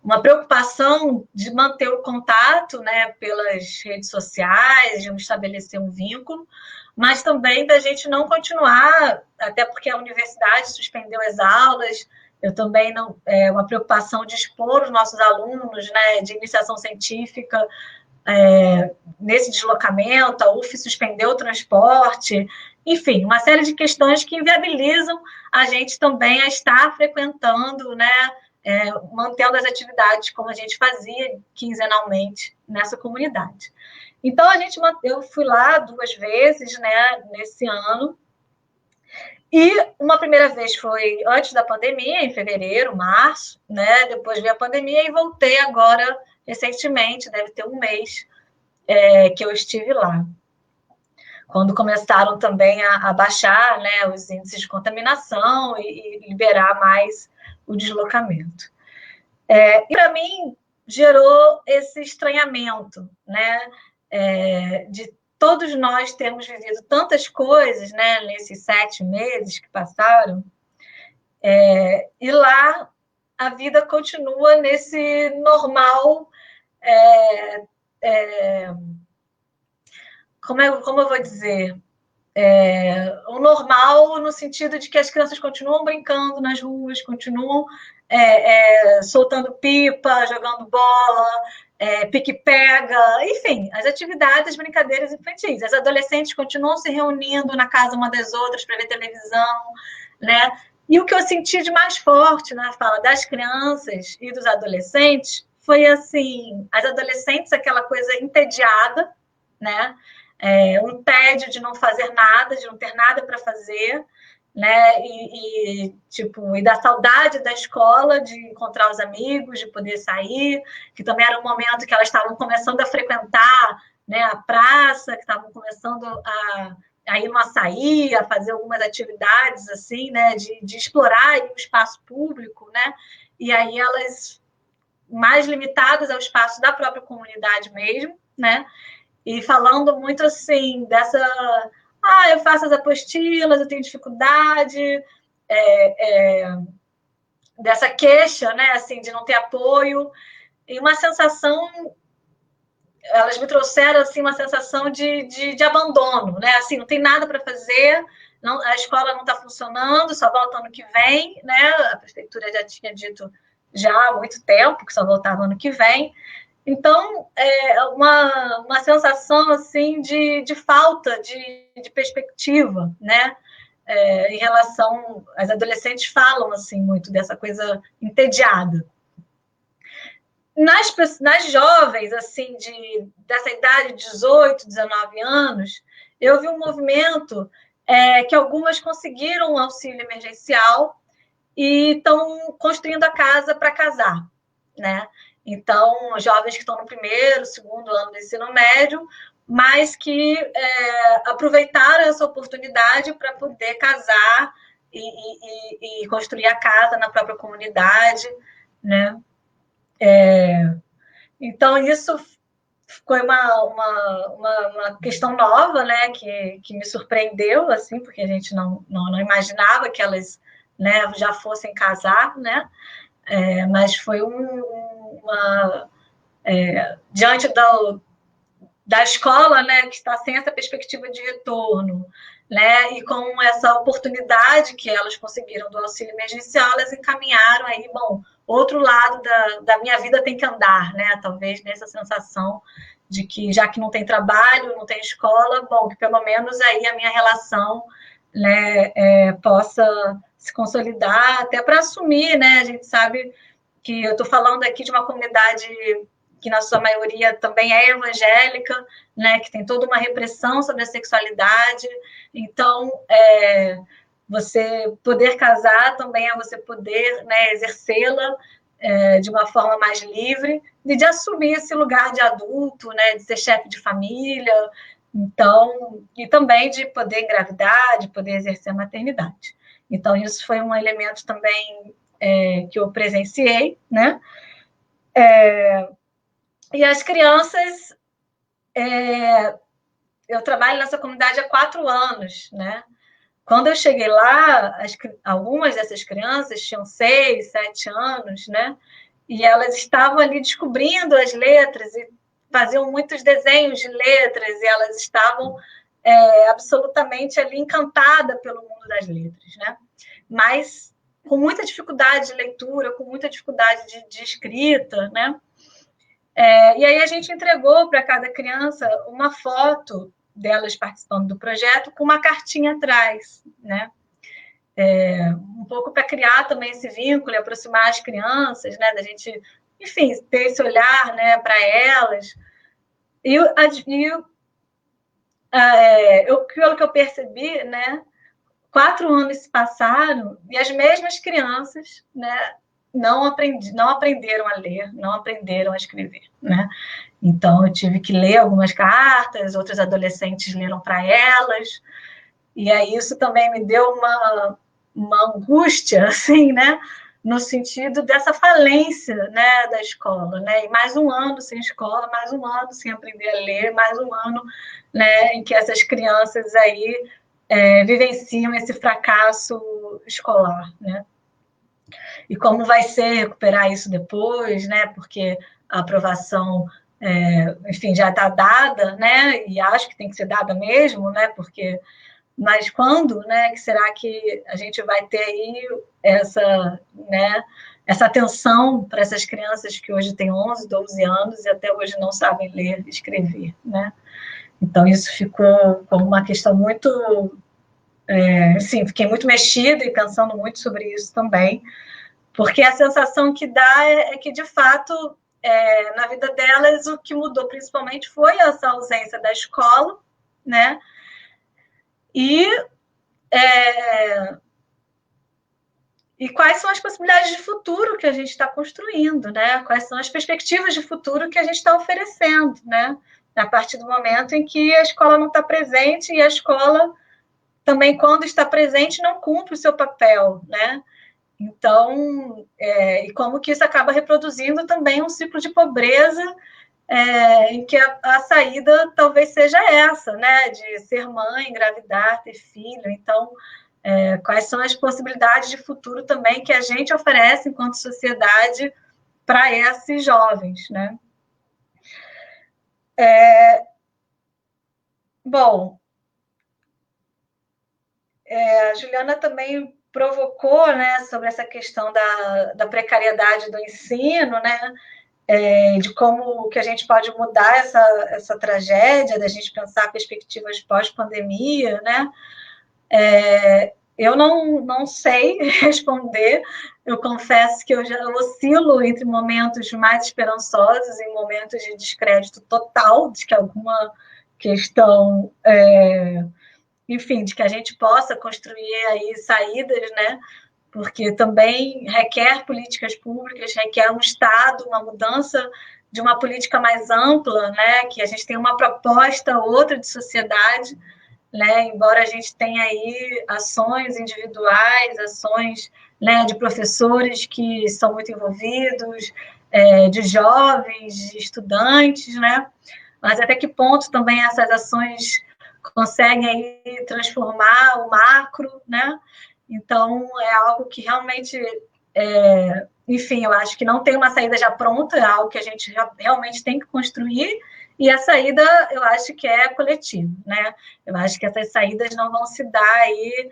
uma preocupação de manter o contato, né, pelas redes sociais, de estabelecer um vínculo, mas também da gente não continuar, até porque a universidade suspendeu as aulas. Eu também não, uma preocupação de expor os nossos alunos, né, de iniciação científica, nesse deslocamento. A UF suspendeu o transporte, enfim, uma série de questões que inviabilizam a gente também a estar frequentando, né, mantendo as atividades como a gente fazia quinzenalmente nessa comunidade. Então, eu fui lá 2 vezes, né, nesse ano, e uma primeira vez foi antes da pandemia, em fevereiro, março, né, depois veio a pandemia e voltei agora, recentemente, deve ter um mês, que eu estive lá. Quando começaram também a baixar, né, os índices de contaminação e liberar mais o deslocamento. E para mim gerou esse estranhamento, né, de todos nós termos vivido tantas coisas, né, nesses 7 meses que passaram, e lá a vida continua nesse normal, como eu vou dizer, o normal no sentido de que as crianças continuam brincando nas ruas, continuam soltando pipa, jogando bola, pique-pega, enfim, as atividades, as brincadeiras infantis. As adolescentes continuam se reunindo na casa uma das outras para ver televisão, né? E o que eu senti de mais forte na fala das crianças e dos adolescentes foi, assim, as adolescentes, aquela coisa entediada, né? Um tédio de não fazer nada, de não ter nada para fazer, né? E da saudade da escola, de encontrar os amigos, de poder sair, que também era um momento que elas estavam começando a frequentar, né, a praça, que estavam começando a ir no açaí, a fazer algumas atividades assim, né, de explorar o espaço público, né? E aí elas mais limitadas ao espaço da própria comunidade mesmo, né? E falando muito assim, eu faço as apostilas, eu tenho dificuldade, dessa queixa, né, assim, de não ter apoio, e uma sensação, elas me trouxeram assim, uma sensação de abandono, né, assim, não tem nada para fazer, não, a escola não está funcionando, só volta ano que vem, né, a prefeitura já tinha dito já há muito tempo que só voltava ano que vem. Então, uma sensação assim de falta de perspectiva, né? Em relação, as adolescentes falam assim muito dessa coisa entediada. Nas jovens, assim, dessa idade, 18, 19 anos, eu vi um movimento que algumas conseguiram um auxílio emergencial e estão construindo a casa para casar, né? Então, jovens que estão no 1º, 2º ano do ensino médio, mas que aproveitaram essa oportunidade para poder casar e construir a casa na própria comunidade, né? Então, isso foi uma questão nova, né, que me surpreendeu, assim, porque a gente não imaginava que elas, né, já fossem casar, né? Mas foi diante da escola, né, que está sem essa perspectiva de retorno, né, e com essa oportunidade que elas conseguiram do auxílio emergencial, elas encaminharam aí, bom, outro lado da minha vida tem que andar, né, talvez nessa sensação de que, já que não tem trabalho, não tem escola, bom, que pelo menos aí a minha relação, né, possa se consolidar, até para assumir, né, a gente sabe que eu estou falando aqui de uma comunidade que na sua maioria também é evangélica, né, que tem toda uma repressão sobre a sexualidade. Então, você poder casar também é você poder, né, exercê-la de uma forma mais livre e de assumir esse lugar de adulto, né, de ser chefe de família, então, e também de poder engravidar, de poder exercer a maternidade. Então, isso foi um elemento também que eu presenciei, né? E as crianças, eu trabalho nessa comunidade há 4 anos, né? Quando eu cheguei lá, algumas dessas crianças tinham 6, 7 anos, né? e elas estavam ali descobrindo as letras e faziam muitos desenhos de letras, e elas estavam absolutamente ali encantadas pelo mundo das letras, né? Mas com muita dificuldade de leitura, com muita dificuldade de escrita, né? E aí a gente entregou para cada criança uma foto delas participando do projeto com uma cartinha atrás, né? Um pouco para criar também esse vínculo e aproximar as crianças, né? Da gente, enfim, ter esse olhar, né, para elas. Pelo que eu percebi, né, 4 anos se passaram e as mesmas crianças, né, não aprenderam a ler, não aprenderam a escrever, né? Então, eu tive que ler algumas cartas, outros adolescentes leram para elas, e aí isso também me deu uma angústia, assim, né? No sentido dessa falência, né, da escola, né? E mais um ano sem escola, mais um ano sem aprender a ler, mais um ano, né, em que essas crianças aí vivenciam esse fracasso escolar, né? E como vai ser recuperar isso depois, né? Porque a aprovação, enfim, já está dada, né? E acho que tem que ser dada mesmo, né? Mas quando, né? Que será que a gente vai ter aí essa atenção para essas crianças que hoje têm 11, 12 anos e até hoje não sabem ler e escrever, né? Então, isso ficou como uma questão muito... Sim, fiquei muito mexida e pensando muito sobre isso também, porque a sensação que dá é que, de fato, na vida delas, o que mudou principalmente foi essa ausência da escola, né? E quais são as possibilidades de futuro que a gente está construindo, né? Quais são as perspectivas de futuro que a gente está oferecendo, né? A partir do momento em que a escola não está presente e a escola também, quando está presente, não cumpre o seu papel, né? Então, e como que isso acaba reproduzindo também um ciclo de pobreza em que a saída talvez seja essa, né? De ser mãe, engravidar, ter filho. Então, quais são as possibilidades de futuro também que a gente oferece enquanto sociedade para esses jovens, né? Bom, a Juliana também provocou, né, sobre essa questão da precariedade do ensino, né, de como que a gente pode mudar essa tragédia, da gente pensar perspectivas pós-pandemia, né? Eu não sei responder, eu confesso que eu já oscilo entre momentos mais esperançosos e momentos de descrédito total, de que alguma questão... enfim, de que a gente possa construir aí saídas, né? Porque também requer políticas públicas, requer um Estado, uma mudança de uma política mais ampla, né? Que a gente tenha uma proposta, outra de sociedade, né? Embora a gente tenha aí ações individuais, ações, né, de professores que são muito envolvidos, de jovens, de estudantes, né? Mas até que ponto também essas ações conseguem aí transformar o macro, né? Então, é algo que realmente, enfim, eu acho que não tem uma saída já pronta, é algo que a gente realmente tem que construir, e a saída, eu acho que é coletiva, né? Eu acho que essas saídas não vão se dar aí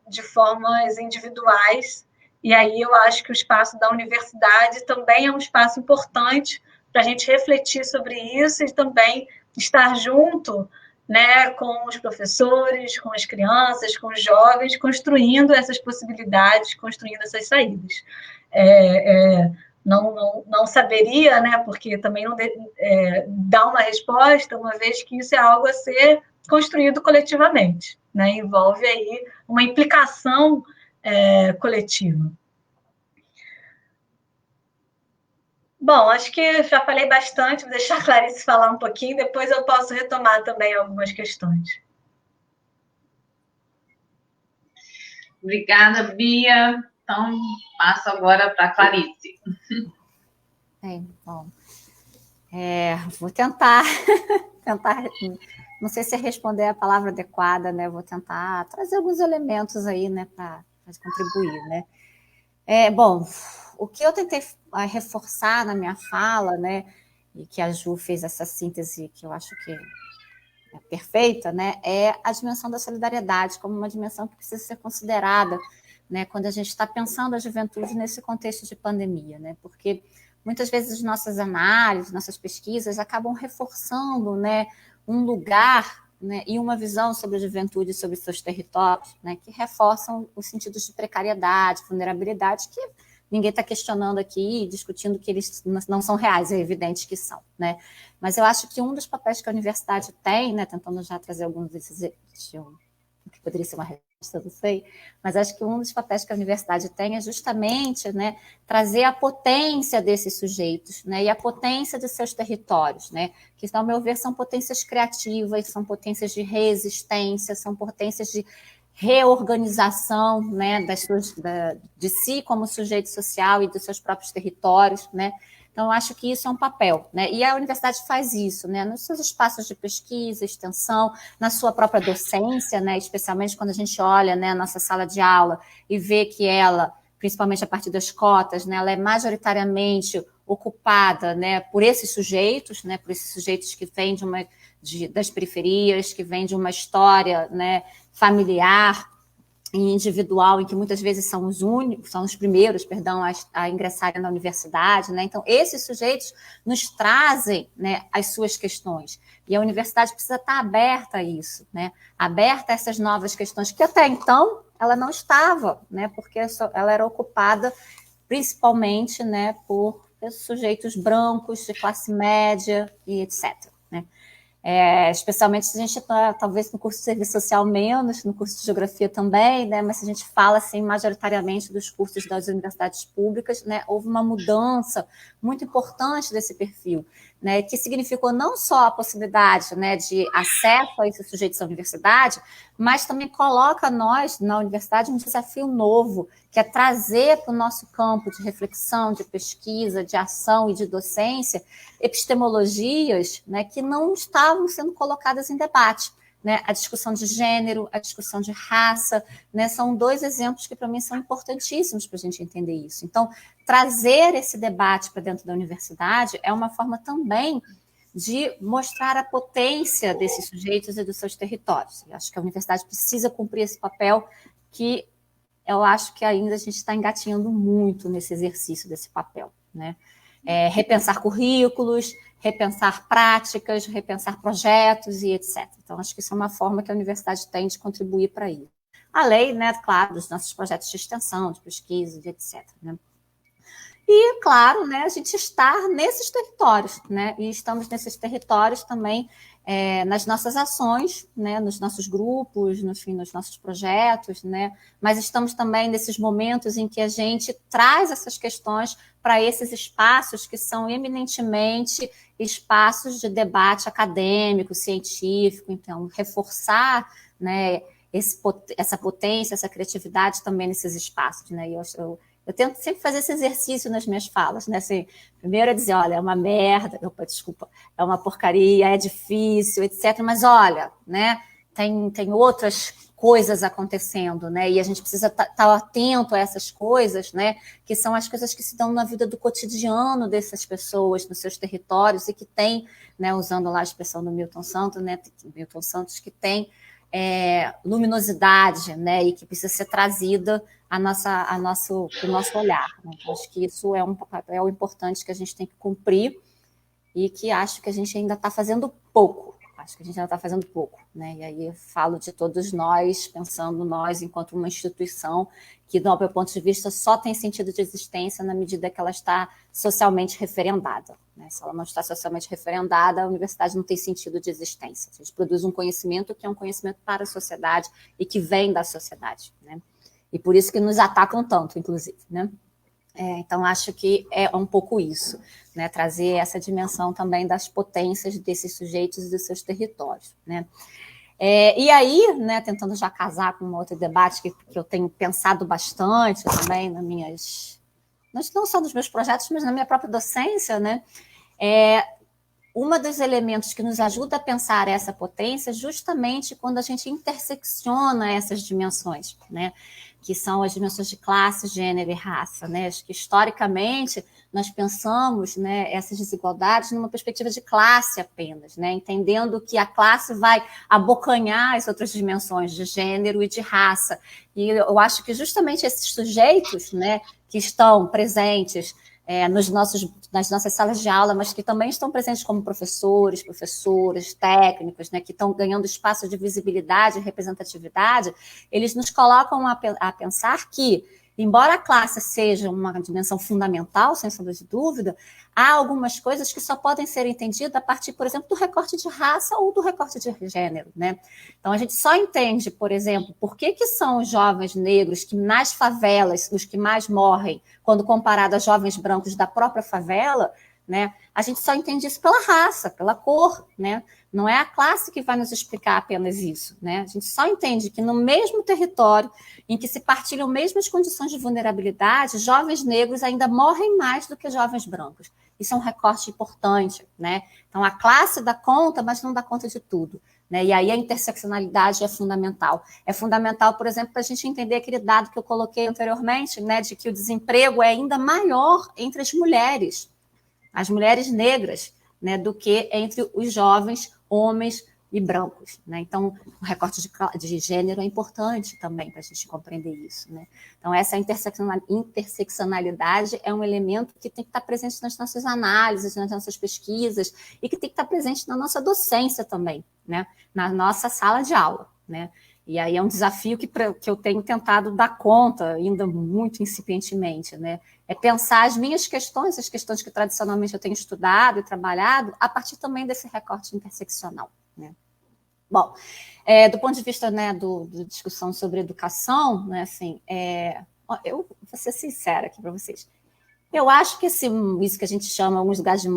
de formas individuais, e aí eu acho que o espaço da universidade também é um espaço importante para a gente refletir sobre isso e também estar junto, né, com os professores, com as crianças, com os jovens, construindo essas possibilidades, construindo essas saídas. Não saberia, né, porque também não dá uma resposta, uma vez que isso é algo a ser construído coletivamente, né, envolve aí uma implicação coletiva. Bom, acho que já falei bastante, vou deixar a Clarice falar um pouquinho, depois eu posso retomar também algumas questões. Obrigada, Bia. Então, passo agora para a Clarice. Bom, vou tentar, não sei se responder a palavra adequada, né? Vou tentar trazer alguns elementos aí, né, para contribuir, né? Bom, o que eu tentei reforçar na minha fala, né, e que a Ju fez essa síntese que eu acho que é perfeita, né, é a dimensão da solidariedade como uma dimensão que precisa ser considerada, né, quando a gente está pensando a juventude nesse contexto de pandemia, né, porque muitas vezes nossas análises, nossas pesquisas acabam reforçando, né, um lugar, né, e uma visão sobre a juventude e sobre seus territórios, né, que reforçam os sentidos de precariedade, vulnerabilidade, que ninguém está questionando aqui, discutindo que eles não são reais, é evidente que são, né? Mas eu acho que um dos papéis que a universidade tem, né, tentando já trazer alguns desses, que poderia ser uma resposta, não sei, mas acho que um dos papéis que a universidade tem é justamente, né, trazer a potência desses sujeitos, né, e a potência de seus territórios, né, que, ao meu ver, são potências criativas, são potências de resistência, são potências de reorganização, né, de si como sujeito social e dos seus próprios territórios, né. Então, eu acho que isso é um papel, né? E a universidade faz isso, né? Nos seus espaços de pesquisa, extensão, na sua própria docência, né? Especialmente quando a gente olha, né, a nossa sala de aula e vê que ela, principalmente a partir das cotas, né, ela é majoritariamente ocupada, né, por esses sujeitos, né, por esses sujeitos que vêm das periferias, que vêm de uma história, né, familiar e individual, em que muitas vezes são os primeiros, a ingressarem na universidade, né? Então, esses sujeitos nos trazem, né, as suas questões. E a universidade precisa estar aberta a isso, né? Aberta a essas novas questões, que até então ela não estava, né? Porque ela era ocupada principalmente, né, por sujeitos brancos, de classe média e etc., né? Especialmente se a gente está, talvez, no curso de serviço social menos, no curso de geografia também, né, mas se a gente fala, assim, majoritariamente dos cursos das universidades públicas, né, houve uma mudança muito importante desse perfil, né, que significou não só a possibilidade, né, de acesso a esses sujeitos à universidade, mas também coloca nós, na universidade, um desafio novo, que é trazer para o nosso campo de reflexão, de pesquisa, de ação e de docência, epistemologias, né, que não estavam sendo colocadas em debate. Né? A discussão de gênero, a discussão de raça, né, são dois exemplos que, para mim, são importantíssimos para a gente entender isso. Então, trazer esse debate para dentro da universidade é uma forma também de mostrar a potência desses sujeitos e dos seus territórios. Eu acho que a universidade precisa cumprir esse papel, que eu acho que ainda a gente está engatinhando muito nesse exercício desse papel, né? Repensar currículos, repensar práticas, repensar projetos e etc. Então, acho que isso é uma forma que a universidade tem de contribuir para isso. Além, né, claro, dos nossos projetos de extensão, de pesquisa, de etc., né? E, claro, né, a gente está nesses territórios, né? E estamos nesses territórios também nas nossas ações, né, nos nossos grupos, nos nossos projetos, né? Mas estamos também nesses momentos em que a gente traz essas questões para esses espaços que são eminentemente espaços de debate acadêmico, científico. Então, reforçar, né, essa potência, essa criatividade também nesses espaços, né? E eu tento sempre fazer esse exercício nas minhas falas, né? Assim, primeiro é dizer, olha, é uma merda, desculpa, é uma porcaria, é difícil, etc. Mas olha, né? Tem outras coisas acontecendo, né? E a gente precisa estar atento a essas coisas, né? Que são as coisas que se dão na vida do cotidiano dessas pessoas, nos seus territórios, e que tem, né? Usando lá a expressão do Milton Santos, né? Milton Santos, que tem luminosidade, né? E que precisa ser trazida para o nosso olhar. Né? Então, acho que isso é um papel importante que a gente tem que cumprir e que acho que a gente ainda está fazendo pouco. Acho que a gente ainda está fazendo pouco. Né? E aí eu falo de todos nós, pensando nós enquanto uma instituição que, do meu ponto de vista, só tem sentido de existência na medida que ela está socialmente referendada. Né? Se ela não está socialmente referendada, a universidade não tem sentido de existência. A gente produz um conhecimento que é um conhecimento para a sociedade e que vem da sociedade. Né? E por isso que nos atacam tanto, inclusive, né? Então, acho que é um pouco isso, né? Trazer essa dimensão também das potências desses sujeitos e dos seus territórios, né? E aí, né, tentando já casar com um outro debate que eu tenho pensado bastante também não só nos meus projetos, mas na minha própria docência, né? um dos elementos que nos ajuda a pensar essa potência é justamente quando a gente intersecciona essas dimensões, né? Que são as dimensões de classe, gênero e raça, né? Acho que historicamente nós pensamos, né, essas desigualdades numa perspectiva de classe apenas, né? Entendendo que a classe vai abocanhar as outras dimensões de gênero e de raça. E eu acho que justamente esses sujeitos, né, que estão presentes nas nossas salas de aula, mas que também estão presentes como professores, professoras, técnicos, né, que estão ganhando espaço de visibilidade e representatividade, eles nos colocam a pensar que, embora a classe seja uma dimensão fundamental, sem sombra de dúvida, há algumas coisas que só podem ser entendidas a partir, por exemplo, do recorte de raça ou do recorte de gênero, né? Então, a gente só entende, por exemplo, por que são os jovens negros que nas favelas, os que mais morrem, quando comparado a jovens brancos da própria favela, né? A gente só entende isso pela raça, pela cor, né? Não é a classe que vai nos explicar apenas isso, né? A gente só entende que no mesmo território em que se partilham mesmas condições de vulnerabilidade, jovens negros ainda morrem mais do que jovens brancos. Isso é um recorte importante, né? Então, a classe dá conta, mas não dá conta de tudo, né? E aí a interseccionalidade é fundamental. É fundamental, por exemplo, para a gente entender aquele dado que eu coloquei anteriormente, né, de que o desemprego é ainda maior entre as mulheres negras, né, do que entre os jovens homens e brancos, né? Então, o recorte de gênero é importante também para a gente compreender isso, né? Então, essa interseccionalidade é um elemento que tem que estar presente nas nossas análises, nas nossas pesquisas, e que tem que estar presente na nossa docência também, né? Na nossa sala de aula, né? E aí é um desafio que eu tenho tentado dar conta, ainda muito incipientemente, né? É pensar as minhas questões, as questões que tradicionalmente eu tenho estudado e trabalhado, a partir também desse recorte interseccional, né? Bom, do ponto de vista, né, do discussão sobre educação, né, assim, eu vou ser sincera aqui para vocês. Eu acho que isso que a gente chama, em alguns lugares de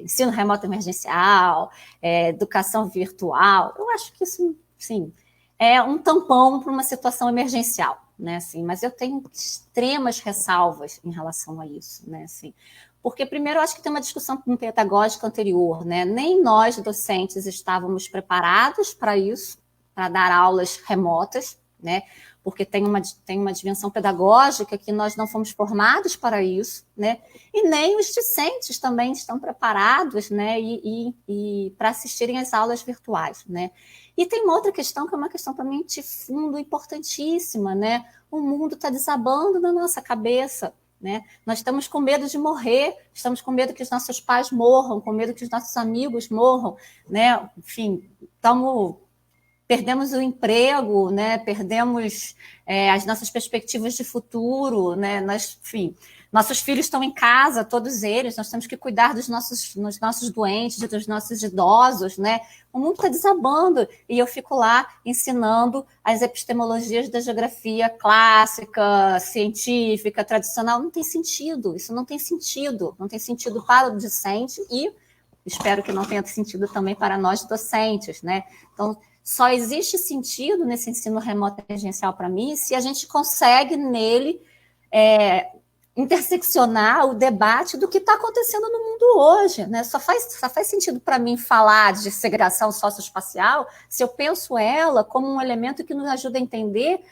ensino remoto emergencial, educação virtual, eu acho que isso, sim, é um tampão para uma situação emergencial, né, assim, mas eu tenho extremas ressalvas em relação a isso, né, assim, porque, primeiro, eu acho que tem uma discussão pedagógica anterior, né? Nem nós, docentes, estávamos preparados para isso, para dar aulas remotas, né? Porque tem uma dimensão pedagógica que nós não fomos formados para isso, né? E nem os discentes também estão preparados, né? E para assistirem às aulas virtuais, né? E tem uma outra questão que é uma questão para mim de fundo importantíssima, né? O mundo está desabando na nossa cabeça, né? Nós estamos com medo de morrer, estamos com medo que os nossos pais morram, com medo que os nossos amigos morram, né? Enfim, perdemos o emprego, né? Perdemos as nossas perspectivas de futuro, né? Nossos filhos estão em casa, todos eles, nós temos que cuidar dos nossos doentes, dos nossos idosos, né? O mundo está desabando e eu fico lá ensinando as epistemologias da geografia clássica, científica, tradicional. Não tem sentido, isso não tem sentido para o discente e espero que não tenha sentido também para nós docentes, né? Então, só existe sentido nesse ensino remoto emergencial para mim se a gente consegue nele interseccionar o debate do que está acontecendo no mundo hoje, né? Só faz sentido para mim falar de segregação socioespacial se eu penso ela como um elemento que nos ajuda a entender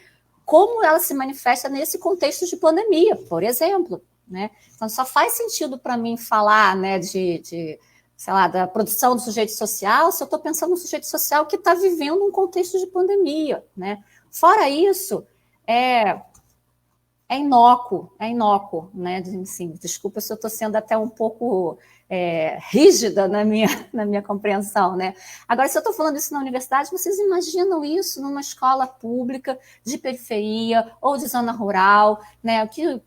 como ela se manifesta nesse contexto de pandemia, por exemplo, né? Então, só faz sentido para mim falar, né, sei lá, da produção do sujeito social se eu estou pensando no sujeito social que está vivendo um contexto de pandemia, né? Fora isso, é inócuo, né? Assim, desculpa se eu estou sendo até um pouco rígida na minha compreensão, né? Agora, se eu estou falando isso na universidade, vocês imaginam isso numa escola pública de periferia ou de zona rural, né? Que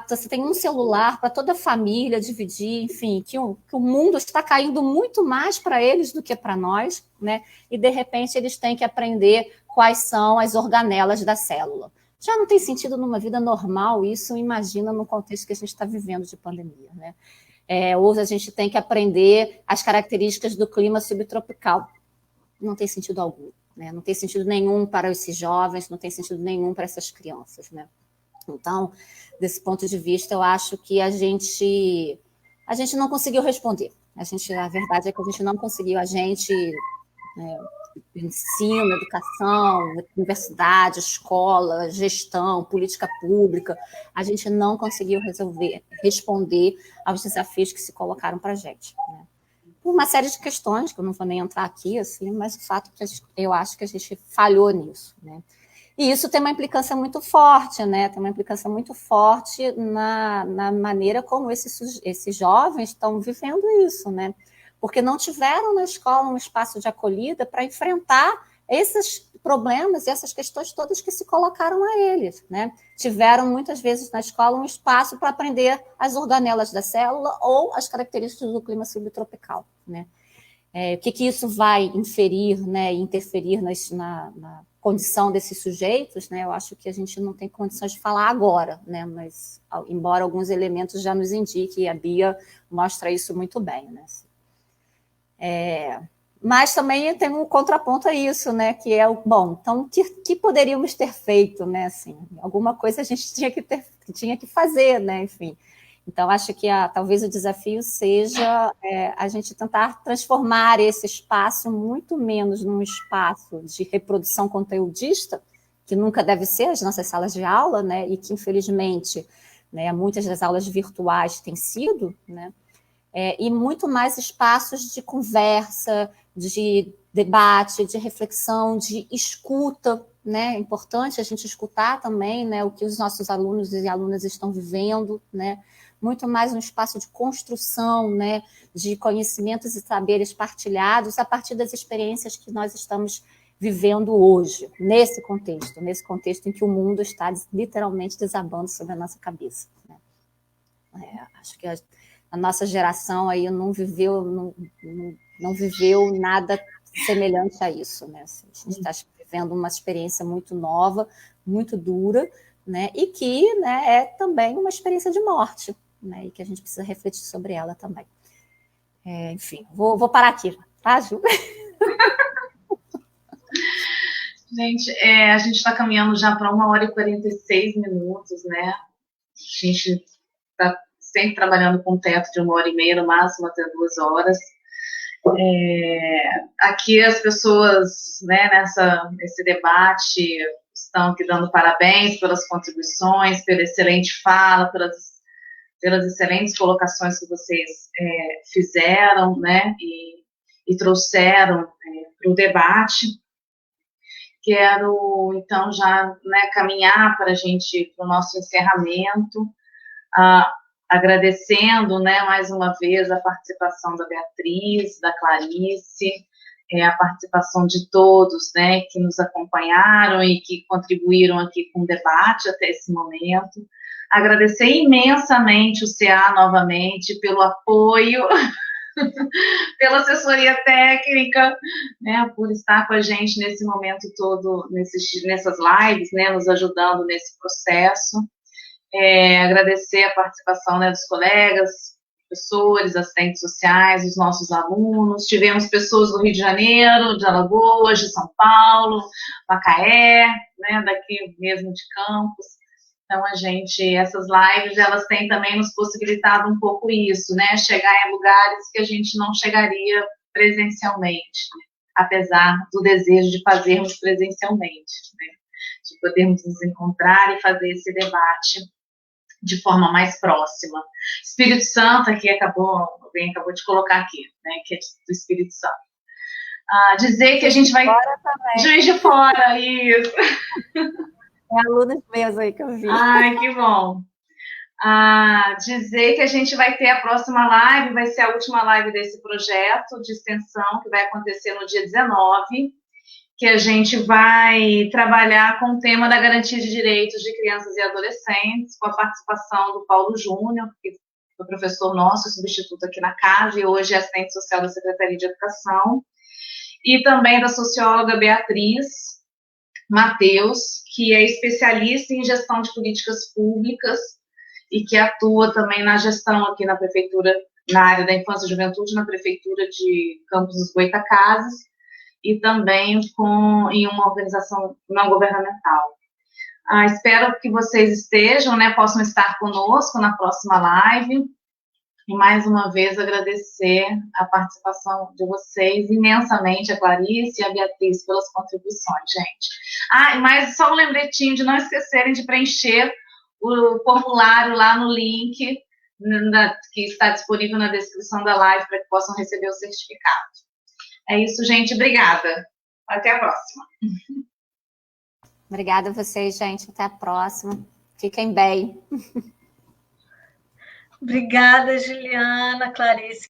você tem um celular para toda a família dividir, enfim, que o mundo está caindo muito mais para eles do que para nós, né? E, de repente, eles têm que aprender quais são as organelas da célula. Já não tem sentido numa vida normal isso, imagina no contexto que a gente está vivendo de pandemia, né? Ou a gente tem que aprender as características do clima subtropical. Não tem sentido algum, né? Não tem sentido nenhum para esses jovens, não tem sentido nenhum para essas crianças, né? Então, desse ponto de vista, eu acho que a gente não conseguiu responder. A verdade é que a gente não conseguiu, ensino, educação, universidade, escola, gestão, política pública, a gente não conseguiu responder aos desafios que se colocaram para a gente, né? Por uma série de questões, que eu não vou nem entrar aqui, assim, mas o fato que eu acho que a gente falhou nisso, né? E isso tem uma implicância muito forte, né? Tem uma implicância muito forte na maneira como esses jovens estão vivendo isso, né? Porque não tiveram na escola um espaço de acolhida para enfrentar esses problemas e essas questões todas que se colocaram a eles, né? Tiveram, muitas vezes, na escola um espaço para aprender as organelas da célula ou as características do clima subtropical, né? O que isso vai inferir, né, interferir na condição desses sujeitos, né? Eu acho que a gente não tem condições de falar agora, né? Mas, embora alguns elementos já nos indiquem, e a Bia mostra isso muito bem, né? Mas também tem um contraponto a isso, né? Que é então, o que poderíamos ter feito, né? Assim, alguma coisa a gente tinha que fazer, né? Enfim. Então, acho que talvez o desafio seja a gente tentar transformar esse espaço muito menos num espaço de reprodução conteudista, que nunca deve ser as nossas salas de aula, né? E que, infelizmente, né, muitas das aulas virtuais têm sido, né? E muito mais espaços de conversa, de debate, de reflexão, de escuta, né? É importante a gente escutar também, né, o que os nossos alunos e alunas estão vivendo, né? Muito mais um espaço de construção, né, de conhecimentos e saberes partilhados a partir das experiências que nós estamos vivendo hoje, nesse contexto em que o mundo está literalmente desabando sobre a nossa cabeça, né? Acho que a nossa geração aí não viveu nada semelhante a isso, né? Assim, a gente está vivendo uma experiência muito nova, muito dura, né? E que, né, é também uma experiência de morte, né? E que a gente precisa refletir sobre ela também. Enfim, vou parar aqui, tá, Ju? Gente, a gente está caminhando já para 1h46, né? A gente está sempre trabalhando com um teto de 1h30, no máximo até 2 horas. Aqui as pessoas, né, nesse debate estão aqui dando parabéns pelas contribuições, pela excelente fala, pelas excelentes colocações que vocês fizeram, né, e trouxeram para o debate. Quero, então, já, né, caminhar para o nosso encerramento, agradecendo, né, mais uma vez a participação da Beatriz, da Clarice, a participação de todos, né, que nos acompanharam e que contribuíram aqui com o debate até esse momento. Agradecer imensamente o CA novamente pelo apoio, pela assessoria técnica, né, por estar com a gente nesse momento todo, nessas lives, né, nos ajudando nesse processo. Agradecer a participação, né, dos colegas, professores, assistentes sociais, dos nossos alunos. Tivemos pessoas do Rio de Janeiro, de Alagoas, de São Paulo, Macaé, né, daqui mesmo de Campos. Então, essas lives, elas têm também nos possibilitado um pouco isso, né, chegar em lugares que a gente não chegaria presencialmente, né, apesar do desejo de fazermos presencialmente, né, de podermos nos encontrar e fazer esse debate de forma mais próxima. Espírito Santo, aqui alguém acabou de colocar aqui, né, que é do Espírito Santo. Dizer que a gente vai... Juiz de Fora, isso. Alunos meus aí que eu vi. Ai, que bom. Dizer que a gente vai ter a próxima live, vai ser a última live desse projeto de extensão, que vai acontecer no dia 19, que a gente vai trabalhar com o tema da garantia de direitos de crianças e adolescentes, com a participação do Paulo Júnior, que foi professor nosso, substituto aqui na casa, e hoje é assistente social da Secretaria de Educação, e também da socióloga Beatriz Mateus, que é especialista em gestão de políticas públicas e que atua também na gestão aqui na prefeitura, na área da infância e juventude, na prefeitura de Campos dos Goytacazes, e também em uma organização não governamental. Espero que vocês estejam, né, possam estar conosco na próxima live. E mais uma vez agradecer a participação de vocês imensamente, a Clarice e a Beatriz, pelas contribuições, gente. Ah, mas só um lembretinho de não esquecerem de preencher o formulário lá no link que está disponível na descrição da live para que possam receber o certificado. É isso, gente. Obrigada. Até a próxima. Obrigada a vocês, gente. Até a próxima. Fiquem bem. Obrigada, Juliana, Clarice.